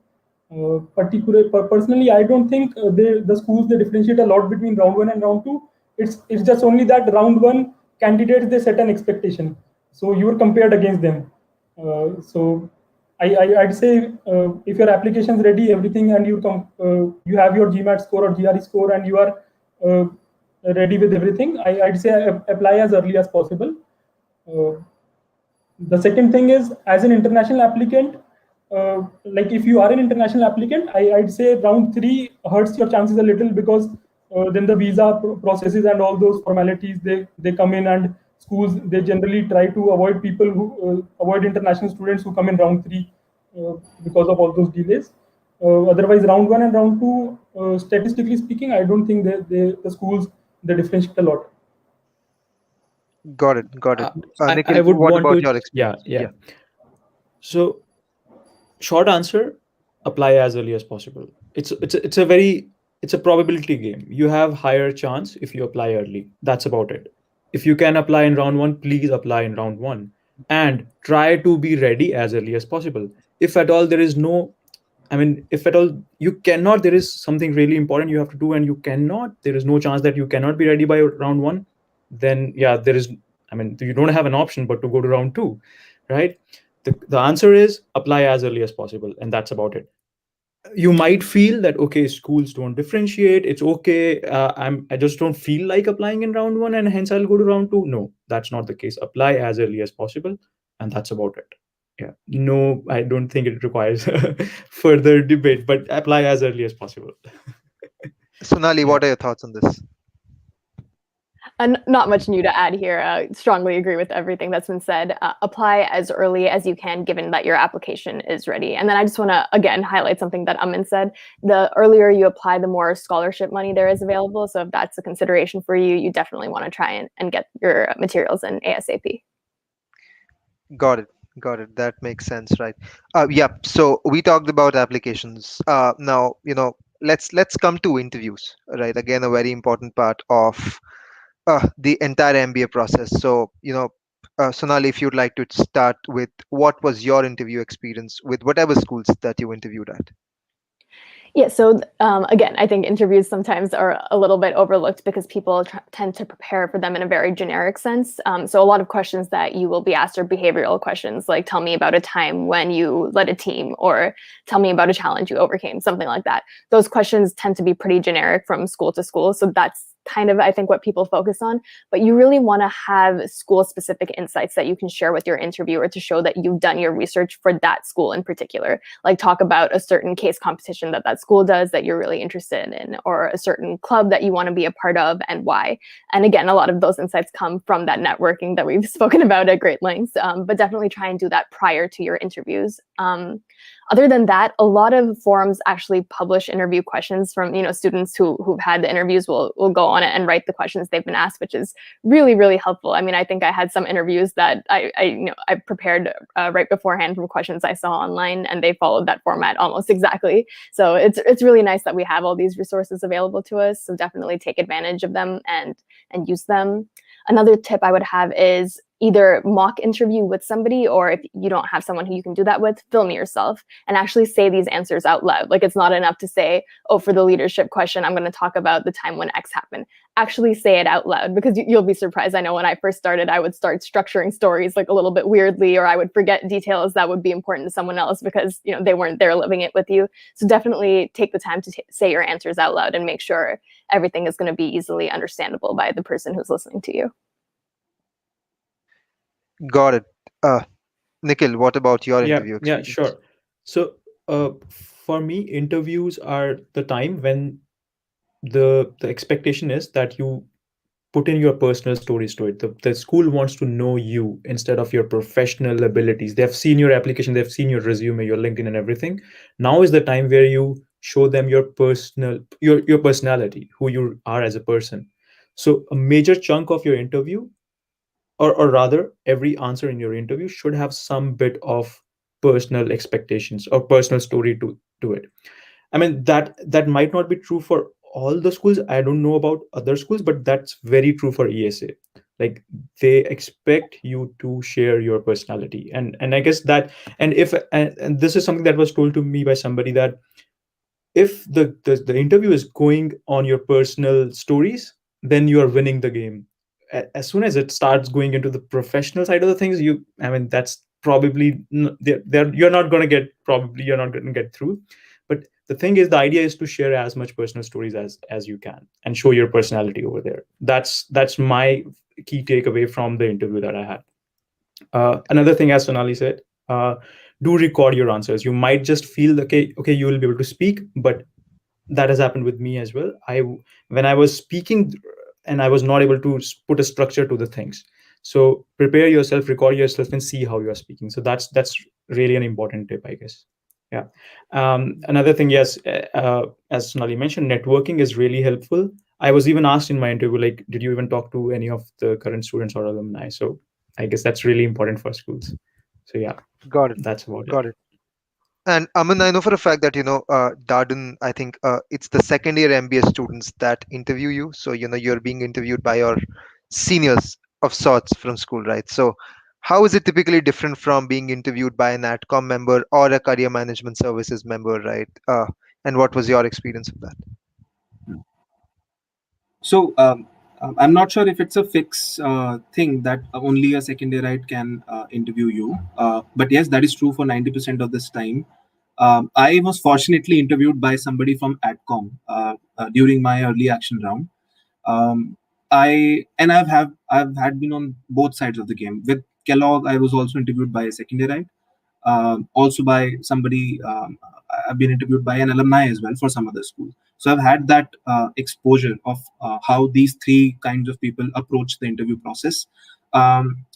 Speaker 5: Personally, I don't think the schools, they differentiate a lot between round one and round two. It's just only that round one candidates, they set an expectation, so you are compared against them. So I'd say if your application is ready, everything, and you have your GMAT score or GRE score, and you are uh, ready with everything, I'd say apply as early as possible. The second thing is, as an international applicant, like if you are an international applicant, I'd say round three hurts your chances a little, because then the visa processes and all those formalities, they come in, and schools, they generally try to avoid people who avoid international students who come in round three because of all those delays. Otherwise, round one and round two, statistically speaking, I don't think the schools, they differentiate a lot.
Speaker 1: Got it. Got it. Nikhil,
Speaker 2: I would
Speaker 1: what
Speaker 2: want
Speaker 1: about
Speaker 2: to,
Speaker 1: your
Speaker 2: yeah,
Speaker 1: experience?
Speaker 2: yeah. So, short answer: apply as early as possible. It's a probability game. You have higher chance if you apply early. That's about it. If you can apply in round one, please apply in round one, and try to be ready as early as possible. If at all there is no I mean, if at all you cannot, there is something really important you have to do, and you cannot, there is no chance that you cannot be ready by round one, then yeah, there is, I mean, you don't have an option but to go to round two, right? The answer is apply as early as possible, and that's about it. You might feel that okay, schools don't differentiate, it's okay, I just don't feel like applying in round one and hence I'll go to round two. No, that's not the case. Apply as early as possible, and that's about it. Yeah, no, I don't think it requires further debate, but apply as early as possible.
Speaker 1: Sonali,
Speaker 2: Yeah.
Speaker 1: what are your thoughts on this?
Speaker 4: And not much new to add here. Strongly agree with everything that's been said. Apply as early as you can, given that your application is ready. And then I just want to, again, highlight something that Amin said. The earlier you apply, the more scholarship money there is available. So if that's a consideration for you, you definitely want to try and get your materials in ASAP.
Speaker 1: Got it. Got it. That makes sense, right? Yeah. So we talked about applications. Now, let's come to interviews, right? Again, a very important part of the entire MBA process. So, Sonali, if you'd like to start with what was your interview experience with whatever schools that you interviewed at?
Speaker 4: Yeah, so again, I think interviews sometimes are a little bit overlooked because people tend to prepare for them in a very generic sense. So a lot of questions that you will be asked are behavioral questions, like tell me about a time when you led a team, or tell me about a challenge you overcame, something like that. Those questions tend to be pretty generic from school to school. So that's kind of, I think, what people focus on. But you really want to have school-specific insights that you can share with your interviewer to show that you've done your research for that school in particular. Like talk about a certain case competition that school does that you're really interested in, or a certain club that you want to be a part of and why. And again, a lot of those insights come from that networking that we've spoken about at great lengths, but definitely try and do that prior to your interviews. Other than that, a lot of forums actually publish interview questions from students who've had the interviews will go on it and write the questions they've been asked, which is really, really helpful. I mean, I think I had some interviews that I prepared right beforehand from questions I saw online, and they followed that format almost exactly. So it's really nice that we have all these resources available to us. So definitely take advantage of them and use them. Another tip I would have is either mock interview with somebody, or if you don't have someone who you can do that with, film yourself and actually say these answers out loud. Like, it's not enough to say, oh, for the leadership question, I'm going to talk about the time when X happened. Actually say it out loud, because you'll be surprised. I know when I first started, I would start structuring stories like a little bit weirdly, or I would forget details that would be important to someone else because they weren't there living it with you. So definitely take the time to say your answers out loud and make sure everything is going to be easily understandable by the person who's listening to you.
Speaker 1: Got it. Nikhil, what about your
Speaker 2: Yeah,
Speaker 1: interview
Speaker 2: yeah,
Speaker 1: experience?
Speaker 2: sure. So for me, interviews are the time when the expectation is that you put in your personal stories to it. The school wants to know you instead of your professional abilities. They have seen your application, they've seen your resume, your LinkedIn and everything. Now is the time where you show them your your personality, who you are as a person. So a major chunk of your interview, or rather every answer in your interview, should have some bit of personal expectations or personal story to it. I mean, that might not be true for all the schools. I don't know about other schools, but that's very true for ESA. Like, they expect you to share your personality, and I guess that, and this is something that was told to me by somebody, that if the interview is going on your personal stories, then you are winning the game. As soon as it starts going into the professional side of the things, I mean, that's probably you're not going to get through. But the thing is, the idea is to share as much personal stories as you can and show your personality over there. That's my key takeaway from the interview that I had. Another thing, as Sonali said, do record your answers. You might just feel okay, you will be able to speak, but that has happened with me as well. When I was speaking and I was not able to put a structure to the things. So prepare yourself, record yourself, and see how you are speaking. So that's really an important tip, I guess. Yeah. Another thing, yes, as Sonali mentioned, networking is really helpful. I was even asked in my interview, like, did you even talk to any of the current students or alumni? So I guess that's really important for schools. So yeah,
Speaker 1: Got it.
Speaker 2: that's about it.
Speaker 1: Got it. And Aman, I know for a fact that Darden. I think it's the second year MBA students that interview you. So you're being interviewed by your seniors of sorts from school, right? So How is it typically different from being interviewed by an AdCom member or a career management services member, right? And what was your experience of that?
Speaker 3: So I'm not sure if it's a fixed thing that only a second year right can interview you. But yes, that is true for 90% of this time. I was fortunately interviewed by somebody from AdCom during my early action round. Um, I've had been on both sides of the game. With Kellogg, I was also interviewed by a second year right, also by somebody. I've been interviewed by an alumni as well for some other school. So I've had that exposure of how these three kinds of people approach the interview process.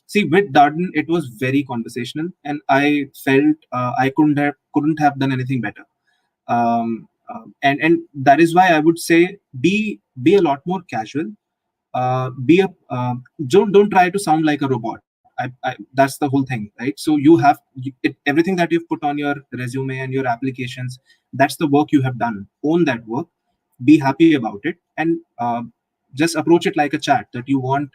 Speaker 3: See, with Darden, it was very conversational, and I felt I couldn't have done anything better. And that is why I would say be a lot more casual. Be a don't try to sound like a robot. That's the whole thing, right? So everything that you've put on your resume and your applications, that's the work you have done. Own that work, be happy about it, and just approach it like a chat that you want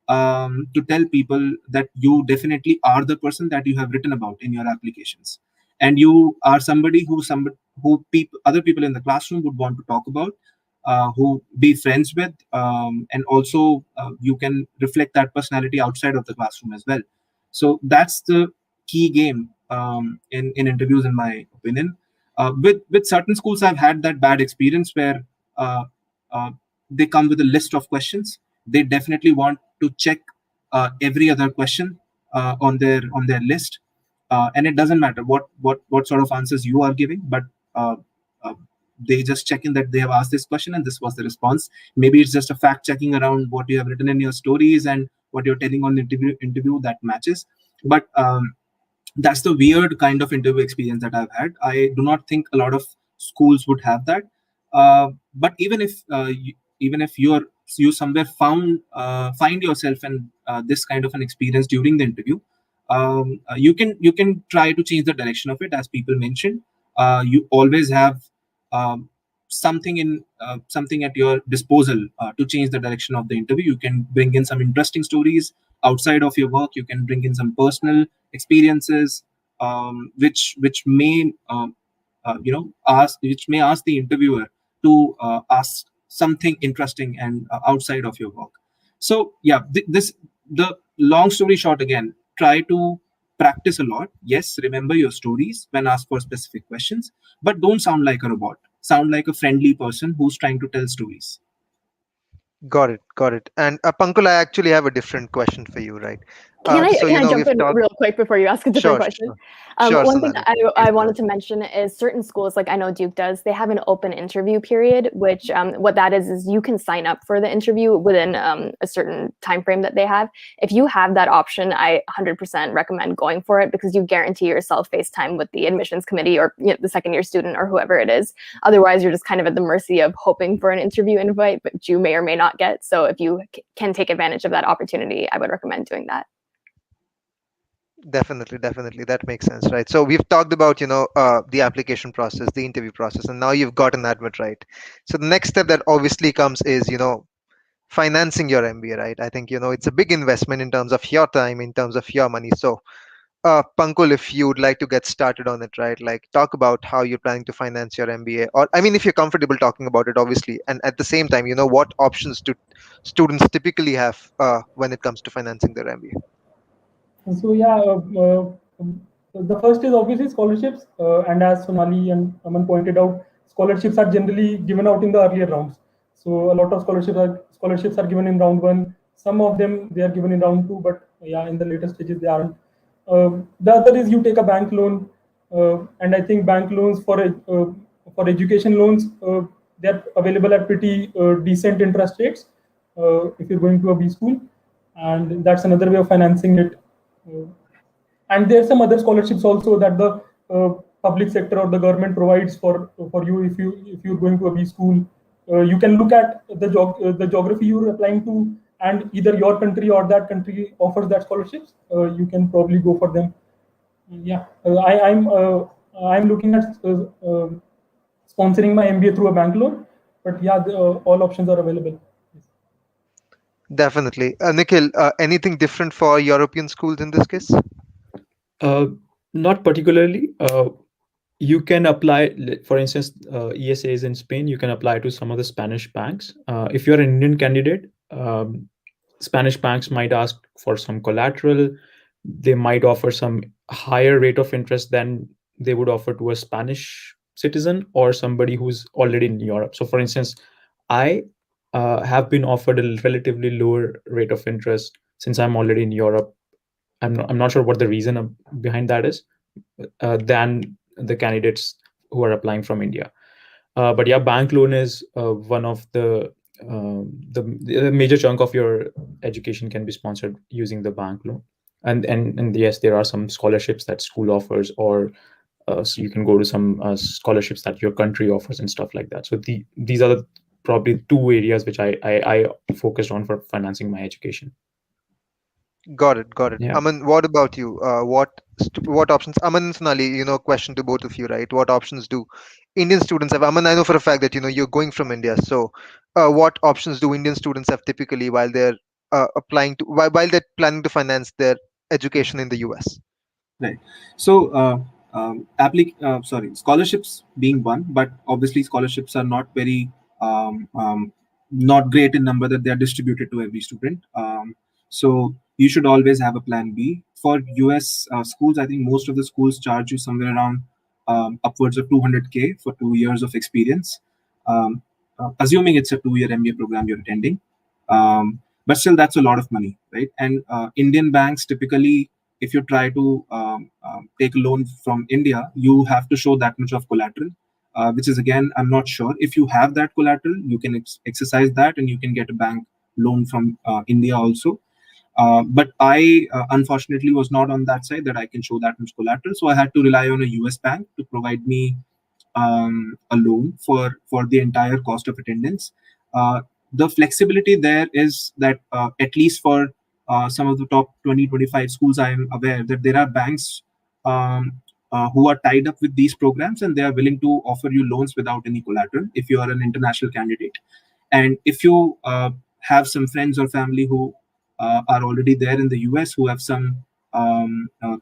Speaker 3: to tell people that you definitely are the person that you have written about in your applications, and you are somebody who other people in the classroom would want to talk about, who be friends with, and also you can reflect that personality outside of the classroom as well. So that's the key game in interviews, in my opinion. With certain schools, I've had that bad experience where uh, uh, they come with a list of questions. They definitely want to check every other question on their list, and it doesn't matter what sort of answers you are giving, but uh, uh, they just check in that they have asked this question and this was the response. Maybe it's just a fact checking around what you have written in your stories and what you're telling on the interview that matches. But that's the weird kind of interview experience that I've had. I do not think a lot of schools would have that. But even if you somewhere find yourself in this kind of an experience during the interview, you can try to change the direction of it. As people mentioned, you always have um, something at your disposal to change the direction of the interview. You can bring in some interesting stories outside of your work. You can bring in some personal experiences, which may ask the interviewer to ask something interesting and outside of your work. So yeah, the long story short, again, try to practice a lot. Yes, remember your stories when asked for specific questions, but don't sound like a robot. Sound like a friendly person who's trying to tell stories.
Speaker 1: Got it, got it. And Pankul, I actually have a different question for you, right?
Speaker 4: Can I
Speaker 1: So
Speaker 4: can I jump
Speaker 1: we've
Speaker 4: in
Speaker 1: talked.
Speaker 4: real quick before you ask a different
Speaker 1: Sure,
Speaker 4: question?
Speaker 1: sure, sure,
Speaker 4: One thing that
Speaker 1: Sonali. Please
Speaker 4: I
Speaker 1: go
Speaker 4: wanted
Speaker 1: ahead.
Speaker 4: to mention is certain schools, like I know Duke does, they have an open interview period, which what that is you can sign up for the interview within a certain time frame that they have. If you have that option, I 100% recommend going for it because you guarantee yourself face time with the admissions committee or the second year student or whoever it is. Otherwise, you're just kind of at the mercy of hoping for an interview invite, but you may or may not get. So if you can take advantage of that opportunity, I would recommend doing that.
Speaker 1: Definitely, definitely. That makes sense, right? So we've talked about, the application process, the interview process, and now you've got an admit, right? So the next step that obviously comes is, financing your MBA, right? I think, it's a big investment in terms of your time, in terms of your money. So, Pankul, if you would like to get started on it, right? Like talk about how you're planning to finance your MBA, or I mean, if you're comfortable talking about it, obviously, and at the same time, what options do students typically have when it comes to financing their MBA?
Speaker 5: So yeah, the first is obviously scholarships, and as Sonali and Aman pointed out, scholarships are generally given out in the earlier rounds. So a lot of scholarships are given in round one. Some of them they are given in round two, but yeah, in the later stages they aren't. The other is you take a bank loan, and I think bank loans for education loans they're available at pretty decent interest rates if you're going to a B school, and that's another way of financing it. Uh, and there's some other scholarships also that the public sector or the government provides for you if you're going to a B school. You can look at the geography you're applying to, and either your country or that country offers that scholarships. You can probably go for them. Yeah, I'm looking at sponsoring my MBA through a bank loan, but yeah, all options are available.
Speaker 1: Definitely. Nikhil, anything different for European schools in this case?
Speaker 2: Uh, Not particularly. You can apply, for instance, ESA is in Spain. You can apply to some of the Spanish banks. If you're an Indian candidate, Spanish banks might ask for some collateral. They might offer some higher rate of interest than they would offer to a Spanish citizen or somebody who's already in Europe. So, for instance, I have been offered a relatively lower rate of interest since I'm already in Europe. I'm not sure what the reason behind that is, than the candidates who are applying from India. But yeah, bank loan is one of the major chunk of your education can be sponsored using the bank loan. And yes, there are some scholarships that school offers, or so you can go to some scholarships that your country offers and stuff like that. So these are probably two areas which I focused on for financing my education.
Speaker 1: Got it, got it.
Speaker 2: Yeah.
Speaker 1: Aman, what about you? What options? Aman and Sonali, question to both of you, right? What options do Indian students have? Aman, I know for a fact that you're going from India, so what options do Indian students have typically while they're while they're planning to finance their education in the US?
Speaker 3: Right. So, scholarships being one, but obviously scholarships are not very not great in number that they are distributed to every student. So you should always have a plan B. For US schools, I think most of the schools charge you somewhere around upwards of 200K for 2 years of experience, assuming it's a 2-year MBA program you're attending. But still, that's a lot of money, right? And Indian banks typically, if you try to take a loan from India, you have to show that much of collateral, which is, again, I'm not sure. If you have that collateral, you can exercise that and you can get a bank loan from India also. But I unfortunately was not on that side that I can show that much collateral. So I had to rely on a US bank to provide me a loan for the entire cost of attendance. The flexibility there is that at least for some of the top 20-25 schools, I am aware that there are banks who are tied up with these programs and they are willing to offer you loans without any collateral if you are an international candidate. And if you have some friends or family who are already there in the US who have some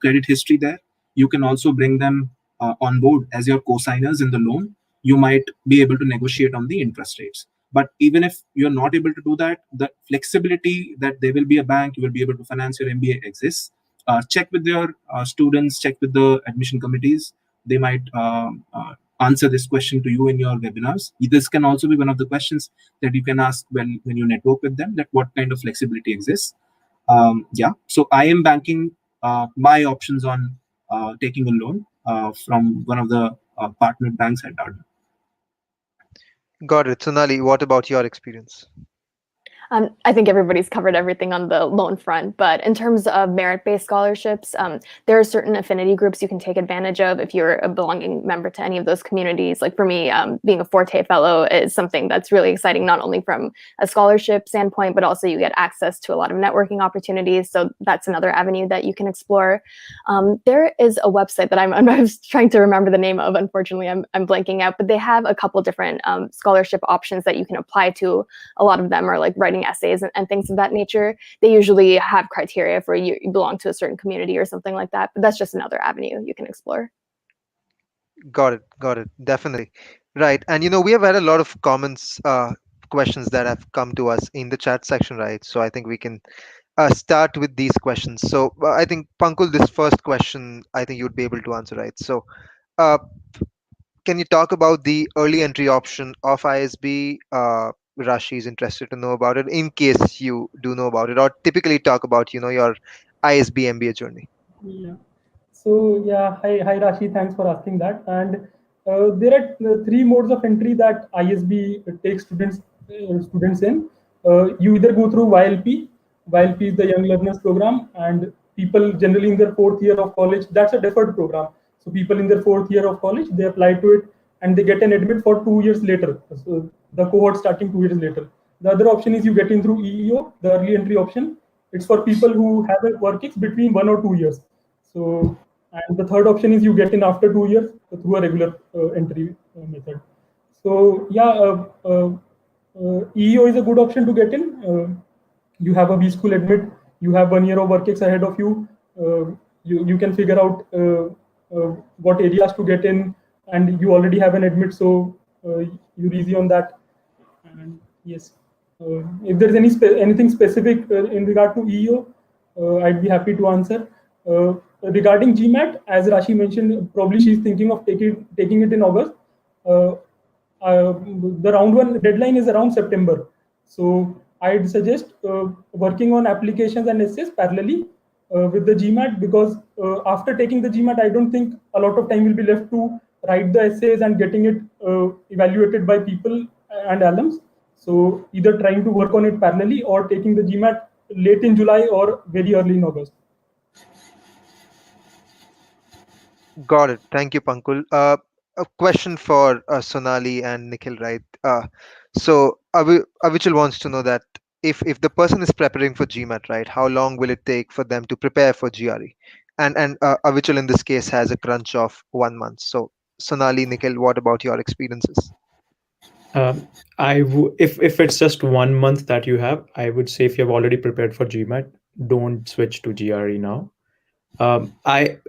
Speaker 3: credit history there, you can also bring them on board as your co-signers in the loan. You might be able to negotiate on the interest rates. But even if you're not able to do that, the flexibility that there will be a bank, you will be able to finance your MBA exists. Check with your students, check with the admission committees. They might answer this question to you in your webinars. This can also be one of the questions that you can ask when you network with them, that what kind of flexibility exists. So I am banking my options on taking a loan from one of the partner banks at Darden.
Speaker 1: Got it. Sonali, what about your experience?
Speaker 4: I think everybody's covered everything on the loan front, but in terms of merit-based scholarships, there are certain affinity groups you can take advantage of if you're a belonging member to any of those communities. Like for me, being a Forte Fellow is something that's really exciting, not only from a scholarship standpoint, but also you get access to a lot of networking opportunities. So that's another avenue that you can explore. There is a website that I was trying to remember the name of. Unfortunately, I'm blanking out, but they have a couple different scholarship options that you can apply to. A lot of them are like writing essays and things of that nature. They usually have criteria for you belong to a certain community or something like that, but that's just another avenue you can explore.
Speaker 1: Got it. Definitely. Right. And we have had a lot of comments, questions that have come to us in the chat section, right? So I think we can start with these questions. So I think Pankul, this first question, I think you'd be able to answer, right? So uh, can you talk about the early entry option of ISB? Rashi is interested to know about it in case you do know about it, or typically talk about your ISB MBA journey.
Speaker 5: Yeah. So yeah, hi Rashi, thanks for asking that. And there are three modes of entry that ISB takes students in. You either go through YLP. YLP is the Young Learners Program, and people generally in their fourth year of college. That's a deferred program. So people in their fourth year of college, they apply to it and they get an admit for 2 years later. So the cohort starting 2 years later. The other option is you get in through EEO, the early entry option. It's for people who have a work ex between 1 or 2 years. So, and the third option is you get in after 2 years through a regular entry method. So, yeah, EEO is a good option to get in. you have a B school admit, you have 1 year of work ex ahead of you. You can figure out what areas to get in, and you already have an admit, so you're easy on that. And yes, if there's anything specific in regard to EO, I'd be happy to answer. Regarding GMAT, as Rashi mentioned, probably she's thinking of taking it in August. Uh, the round one deadline is around September. So I'd suggest working on applications and essays parallelly with the GMAT, because after taking the GMAT, I don't think a lot of time will be left to write the essays and getting it evaluated by people and alums. So either trying to work on it parallelly or taking the GMAT late in July or very early in August.
Speaker 1: Got it. Thank you, Pankul. A question for Sonali and Nikhil, right? So Avichal wants to know that if the person is preparing for GMAT, right, how long will it take for them to prepare for GRE? And Avichal in this case has a crunch of 1 month. So Sonali, Nikhil, what about your experiences?
Speaker 2: If it's just 1 month that you have, I would say if you have already prepared for GMAT, don't switch to GRE now. I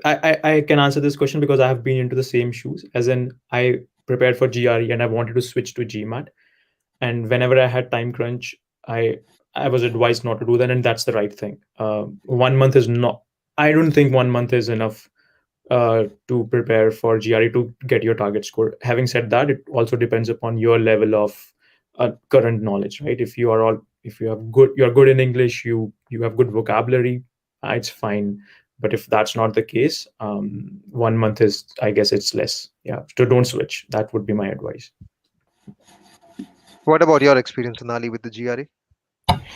Speaker 2: can answer this question because I have been into the same shoes. As in, I prepared for GRE and I wanted to switch to GMAT, and whenever I had time crunch, I was advised not to do that, and that's the right thing. 1 month is not. I don't think 1 month is enough to prepare for GRE to get your target score. Having said that, it also depends upon your level of current knowledge, right? If you have good, you're good in English, you have good vocabulary, it's fine. But if that's not the case, 1 month is, I guess, it's less. Yeah, so don't switch. That would be my advice.
Speaker 1: What about your experience, Sonali, with the GRE?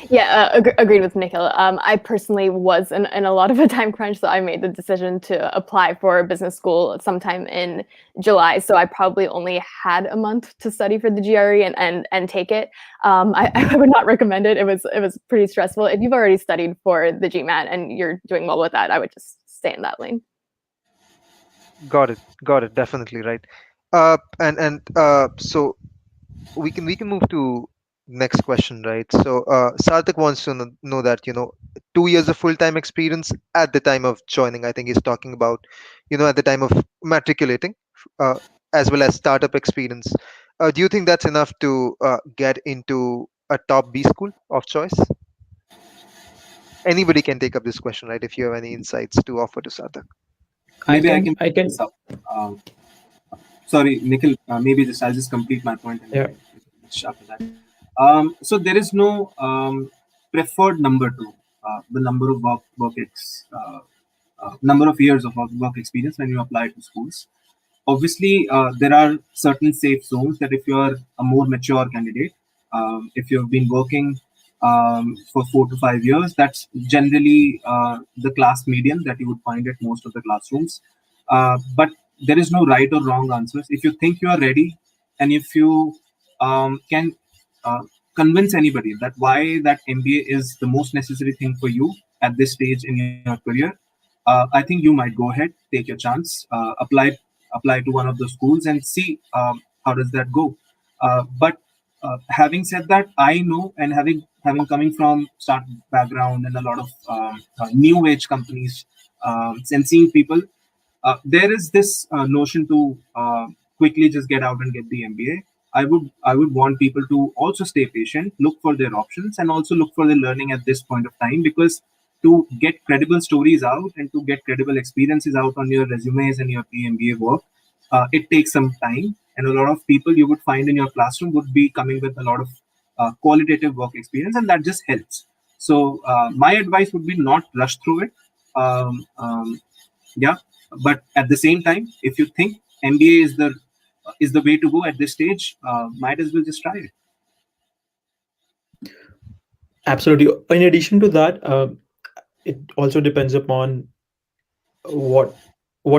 Speaker 4: Yeah, agreed with Nikhil. I personally was in a lot of a time crunch, so I made the decision to apply for business school sometime in July. So I probably only had a month to study for the GRE and take it. I would not recommend it. It was pretty stressful. If you've already studied for the GMAT and you're doing well with that, I would just stay in that lane.
Speaker 1: Got it. Definitely right. So we can move to next question, right? So Sarthak wants to know that 2 years of full-time experience at the time of joining. I think he's talking about at the time of matriculating, uh, as well as startup experience. Do you think that's enough to get into a top B school of choice? Anybody can take up this question, right? If you have any insights to offer to Sarthak.
Speaker 3: Maybe I
Speaker 2: can
Speaker 3: can pick this up. Sorry, Nikhil. Maybe I'll just complete my point. And
Speaker 2: Yeah.
Speaker 3: after that. So there is no preferred number to the number of number of years of work experience when you apply to schools. Obviously, there are certain safe zones that if you are a more mature candidate, if you've been working for 4 to 5 years, that's generally the class median that you would find at most of the classrooms. But there is no right or wrong answers. If you think you are ready, and if you can convince anybody that why that MBA is the most necessary thing for you at this stage in your career, I think you might go ahead, take your chance, apply to one of the schools and see how does that go. But having said that, I know, and having coming from startup background and a lot of new age companies, and seeing people, there is this notion to quickly just get out and get the MBA. I would want people to also stay patient, look for their options, and also look for the learning at this point of time, because to get credible stories out and to get credible experiences out on your resumes and your PMBA work, it takes some time. And a lot of people you would find in your classroom would be coming with a lot of qualitative work experience, and that just helps. So my advice would be not rush through it. Um, um, yeah, but at the same time, if you think MBA is the way to go at this stage, might as well just try it.
Speaker 2: Absolutely. In addition to that, it also depends upon what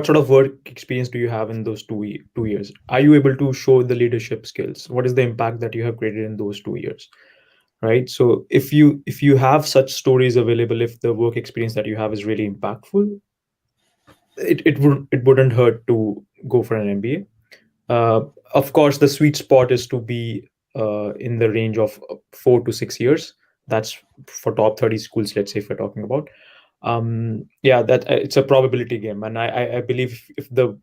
Speaker 2: sort of work experience do you have in those 2 years. Are you able to show the leadership skills? What is the impact that you have created in those 2 years, right? So if you have such stories available, if the work experience that you have is really impactful, it wouldn't hurt to go for an MBA. Of course, the sweet spot is to be in the range of 4 to 6 years. That's for top 30 schools, let's say, if we're talking about. Yeah, that it's a probability game, and I believe if the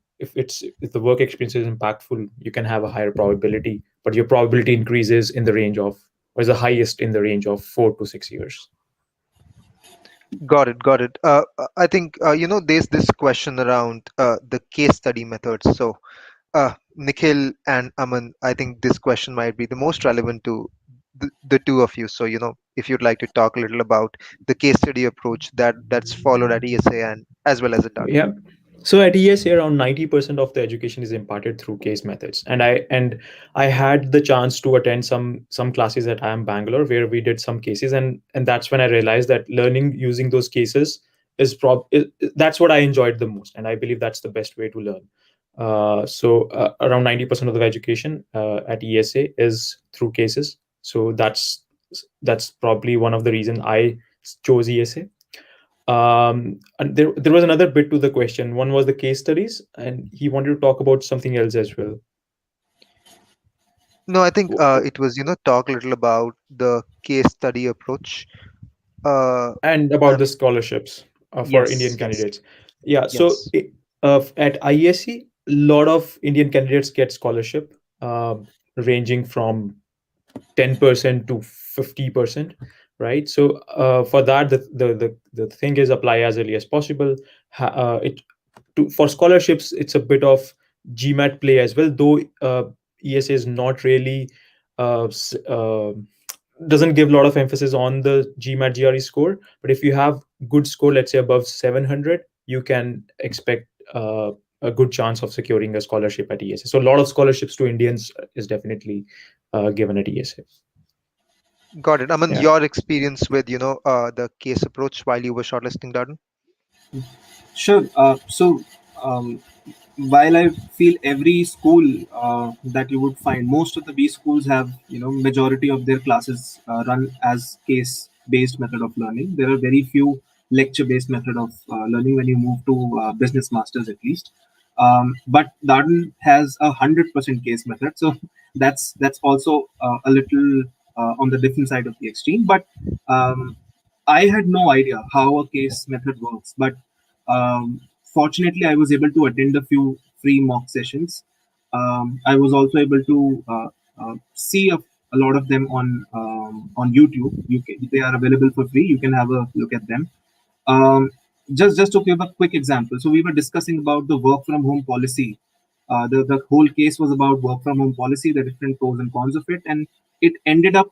Speaker 2: work experience is impactful, you can have a higher probability, but your probability increases in the range of, or is the highest in the range of 4 to 6 years.
Speaker 1: Got it, got it. I think there's this question around the case study methods. So, Nikhil and Aman, I think this question might be the most relevant to the two of you. So, if you'd like to talk a little about the case study approach that's followed at ESA and as well as at Darden.
Speaker 2: Yeah. So at ESA, around 90% of the education is imparted through case methods, and I had the chance to attend some classes at IIM Bangalore where we did some cases, and that's when I realized that learning using those cases that's what I enjoyed the most, and I believe that's the best way to learn. Around 90% of the education at ESA is through cases. So that's probably one of the reasons I chose ESA. And there was another bit to the question. One was the case studies, and he wanted to talk about something else as well.
Speaker 1: No, I think it was, talk a little about the case study approach.
Speaker 2: And about the scholarships for Indian
Speaker 1: Yes, yes,
Speaker 2: candidates. Yeah, so
Speaker 1: yes.
Speaker 2: at IESE, a lot of Indian candidates get scholarship, ranging from 10% to 50%, right? So for that, the thing is apply as early as possible. For scholarships, it's a bit of GMAT play as well, though ESA is not really doesn't give a lot of emphasis on the GMAT GRE score. But if you have good score, let's say above 700, you can expect a good chance of securing a scholarship at ESA. So a lot of scholarships to Indians is definitely given at ESA.
Speaker 1: Got it. Aman,
Speaker 2: Yeah.
Speaker 1: your experience with, the case approach while you were shortlisting Darden?
Speaker 3: Sure. Um, while I feel every school that you would find, most of the B schools have, majority of their classes run as case-based method of learning. There are very few lecture-based method of learning when you move to business masters, at least. But Darden has 100% case method, so that's also a little on the different side of the extreme. But I had no idea how a case method works, but fortunately, I was able to attend a few free mock sessions. I was also able to see a lot of them on YouTube. They are available for free. You can have a look at them. Um, just to give a quick example, so we were discussing about the work from home policy. The whole case was about work from home policy, the different pros and cons of it, and it ended up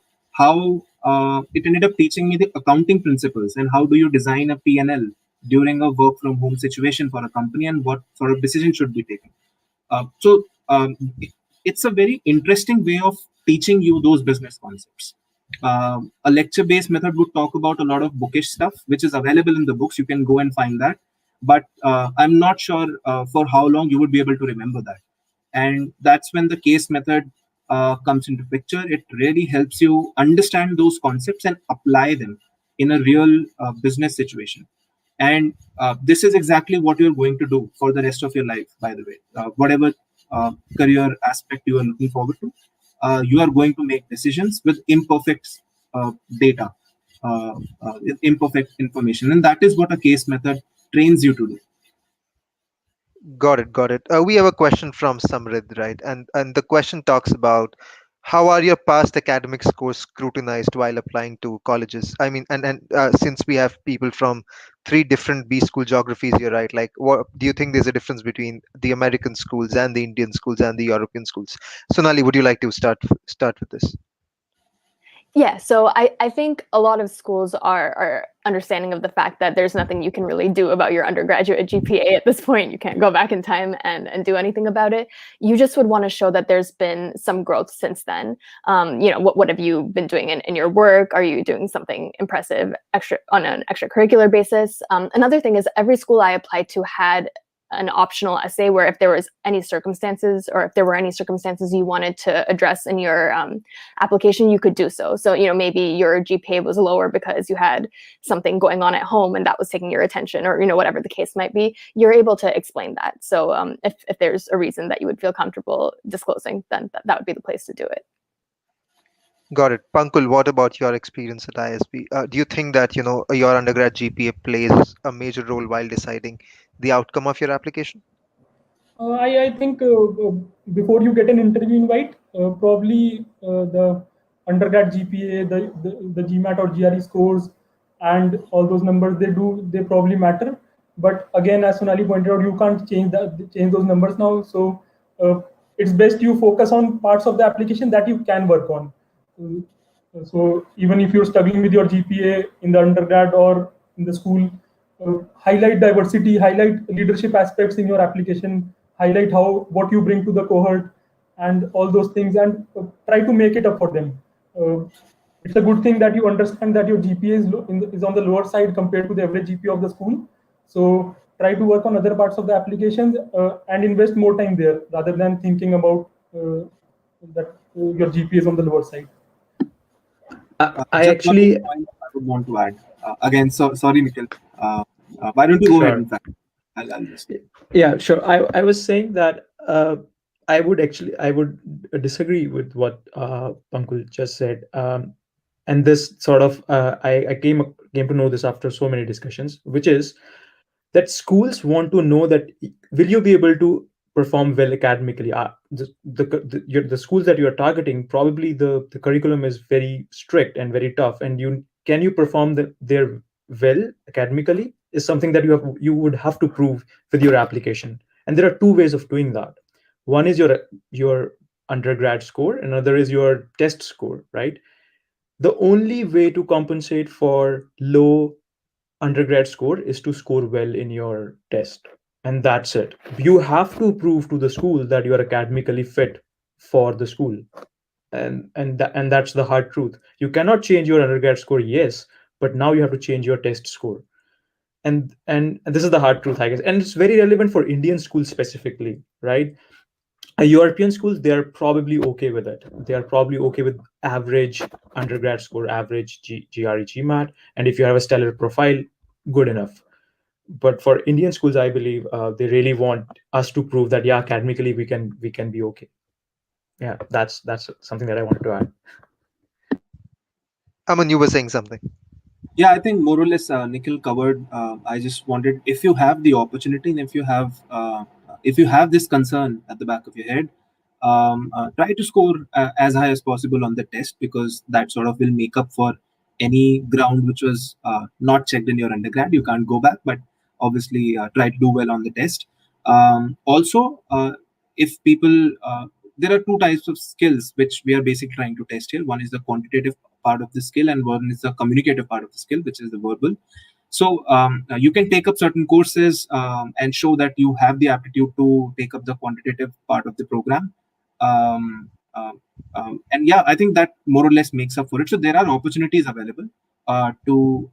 Speaker 3: teaching me the accounting principles and how do you design a P&L during a work from home situation for a company and what sort of decision should be taken. It's a very interesting way of teaching you those business concepts. A lecture-based method would talk about a lot of bookish stuff, which is available in the books. You can go and find that. But I'm not sure for how long you would be able to remember that. And that's when the case method comes into picture. It really helps you understand those concepts and apply them in a real business situation. And this is exactly what you're going to do for the rest of your life, by the way. Whatever career aspect you are looking forward to, you are going to make decisions with imperfect data, imperfect information. And that is what a case method trains you to do.
Speaker 1: Got it, got it. We have a question from Samrid, right? And the question talks about how are your past academic scores scrutinized while applying to colleges? I mean, and since we have people from three different B school geographies here, right? Like, what do you think there's a difference between the American schools and the Indian schools and the European schools? Sonali, would you like to start with this?
Speaker 4: Yeah, so I think a lot of schools are understanding of the fact that there's nothing you can really do about your undergraduate GPA at this point. You can't go back in time and do anything about it. You just would want to show that there's been some growth since then. What have you been doing in your work? Are you doing something impressive on an extracurricular basis? Another thing is every school I applied to had an optional essay where if there was any circumstances or if there were any circumstances you wanted to address in your application, you could do so. So, maybe your GPA was lower because you had something going on at home and that was taking your attention, or, whatever the case might be, you're able to explain that. So if there's a reason that you would feel comfortable disclosing, then that would be the place to do it.
Speaker 1: Got it. Pankul, what about your experience at ISB? Do you think that, your undergrad GPA plays a major role while deciding the outcome of your application?
Speaker 5: I think before you get an interview invite, probably the undergrad GPA, the GMAT or GRE scores, and all those numbers they probably matter. But again, as Sonali pointed out, you can't change those numbers now. So it's best you focus on parts of the application that you can work on. So even if you're struggling with your GPA in the undergrad or in the school, highlight diversity, highlight leadership aspects in your application, highlight how what you bring to the cohort, and all those things, and try to make it up for them. Uh, it's a good thing that you understand that your GPA is on the lower side compared to the average GPA of the school. So try to work on other parts of the applications and invest more time there rather than thinking about that your GPA is on the lower side.
Speaker 2: I
Speaker 3: Just one more
Speaker 2: actually,
Speaker 3: point I would want to add. Again, sorry, Nikhil. Why don't you go ahead? In
Speaker 2: sure.
Speaker 3: fact, I'll just.
Speaker 2: Yeah, sure. I was saying that I would disagree with what Pankul just said. And this sort of I came to know this after so many discussions, which is that schools want to know that will you be able to perform well academically. The schools that you are targeting, probably the curriculum is very strict and very tough, and you perform there well academically is something that you would have to prove with your application. And there are two ways of doing that. One is your undergrad score, another is your test score, right? The only way to compensate for low undergrad score is to score well in your test, and that's it. You have to prove to the school that you are academically fit for the school, and that's the hard truth. You cannot change your undergrad score, yes, but now you have to change your test score. And this is the hard truth, I guess, and it's very relevant for Indian schools specifically, right? A European schools, they are probably okay with it. They are probably okay with average undergrad score, average GRE, GMAT, and if you have a stellar profile, good enough. But for Indian schools, I believe they really want us to prove that yeah, academically we can be okay. Yeah, that's something that I wanted to add.
Speaker 1: Aman, you were saying something.
Speaker 3: Yeah, I think more or less Nikhil covered. I just wanted, if you have the opportunity and if you have this concern at the back of your head, try to score as high as possible on the test, because that sort of will make up for any ground which was not checked in your undergrad. You can't go back, but obviously try to do well on the test. Also, if people there are two types of skills which we are basically trying to test here. One is the quantitative part of the skill, and one is the communicative part of the skill, which is the verbal. So you can take up certain courses and show that you have the aptitude to take up the quantitative part of the program. Um, and yeah, I think that more or less makes up for it. So there are opportunities available to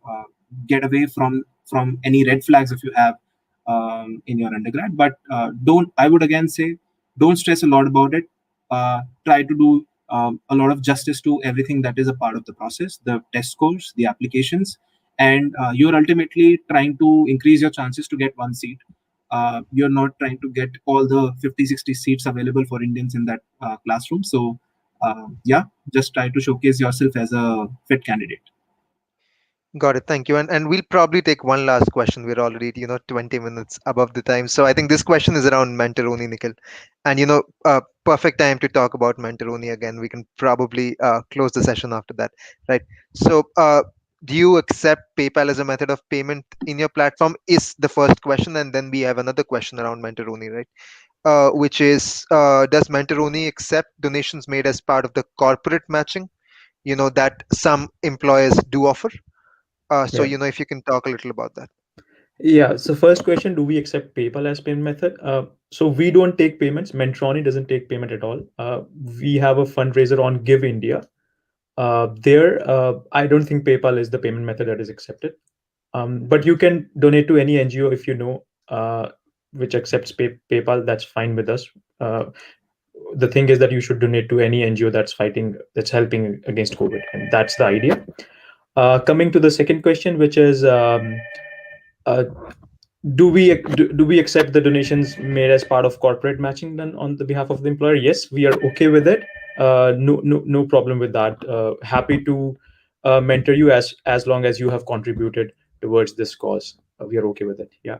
Speaker 3: get away from any red flags if you have in your undergrad. But don't. I would again say, don't stress a lot about it. Try to do a lot of justice to everything that is a part of the process, the test scores, the applications, and you're ultimately trying to increase your chances to get one seat. You're not trying to get all the 50-60 seats available for Indians in that classroom. So yeah, just try to showcase yourself as a fit candidate.
Speaker 1: Got it. Thank you. And we'll probably take one last question. We're already, 20 minutes above the time. So I think this question is around Mentoroni, Nikhil. And, perfect time to talk about Mentoroni again. We can probably close the session after that, right? So, do you accept PayPal as a method of payment in your platform? Is the first question. And then we have another question around Mentoroni, right? Which is, does Mentoroni accept donations made as part of the corporate matching, that some employers do offer? So,
Speaker 2: Yeah.
Speaker 1: if you can talk a little about that.
Speaker 2: Yeah. So first question, do we accept PayPal as payment method? So we don't take payments. Mentroni doesn't take payment at all. We have a fundraiser on Give India. I don't think PayPal is the payment method that is accepted. But you can donate to any NGO if you know which accepts PayPal. That's fine with us. The thing is that you should donate to any NGO that's helping against COVID, and that's the idea. Coming to the second question, which is uh, do we accept the donations made as part of corporate matching done on the behalf of the employer? Yes, we are okay with it. No problem with that. Happy to mentor you as long as you have contributed towards this cause. We are okay with it. Yeah.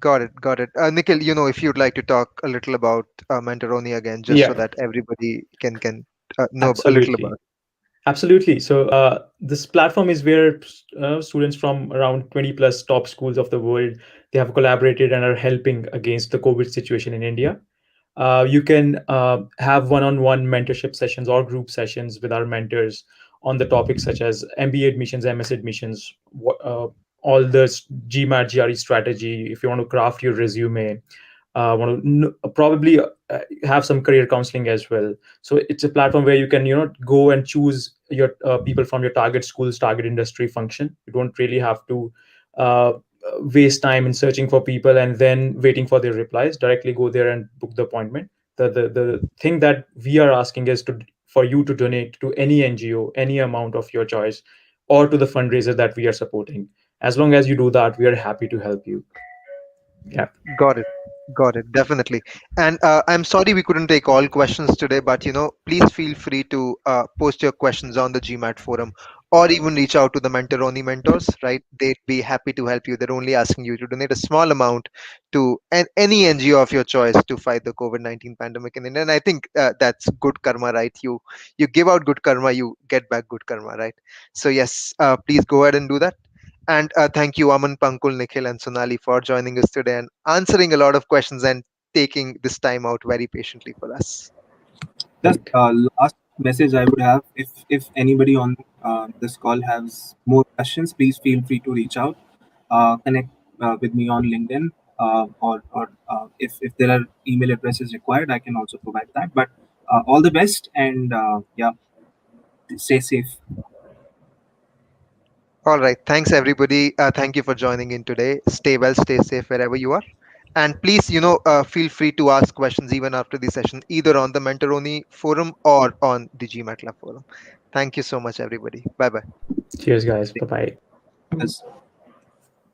Speaker 1: Got it, got it. Nikhil, if you'd like to talk a little about Mentoroni again, just so
Speaker 2: Yeah.
Speaker 1: that everybody can know a little
Speaker 2: Absolutely.
Speaker 1: about.
Speaker 2: Absolutely. So this platform is where students from around 20 plus top schools of the world, they have collaborated and are helping against the COVID situation in India. You can have one-on-one mentorship sessions or group sessions with our mentors on the topics such as MBA admissions, MS admissions, all the GMAT, GRE strategy. If you want to craft your resume, want to probably have some career counseling as well. So it's a platform where you can go and choose your people from your target school's target industry function. You don't really have to waste time in searching for people and then waiting for their replies. Directly go there and book the appointment. The thing that we are asking is to for you to donate to any NGO, any amount of your choice, or to the fundraiser that we are supporting. As long as you do that, we are happy to help you. Yeah.
Speaker 1: Got it. Got it. Definitely. And I'm sorry we couldn't take all questions today, but please feel free to post your questions on the GMAT forum or even reach out to the Mentoroni mentors, right? They'd be happy to help you. They're only asking you to donate a small amount to any NGO of your choice to fight the COVID-19 pandemic in India. And I think that's good karma, right? You give out good karma, you get back good karma, right? So yes, please go ahead and do that. And thank you, Aman, Pankul, Nikhil, and Sonali for joining us today and answering a lot of questions and taking this time out very patiently for us.
Speaker 3: Just
Speaker 2: Right.
Speaker 3: last message I would have, if anybody on this call has more questions, please feel free to reach out, connect with me on LinkedIn, or if there are email addresses required, I can also provide that. But all the best, and yeah, stay safe.
Speaker 1: All right. Thanks, everybody. Thank you for joining in today. Stay well, stay safe wherever you are. And please, feel free to ask questions even after the session, either on the Mentoroni forum or on the GMAT Lab forum. Thank you so much, everybody. Bye bye.
Speaker 2: Cheers, guys. Bye bye.
Speaker 3: Yes.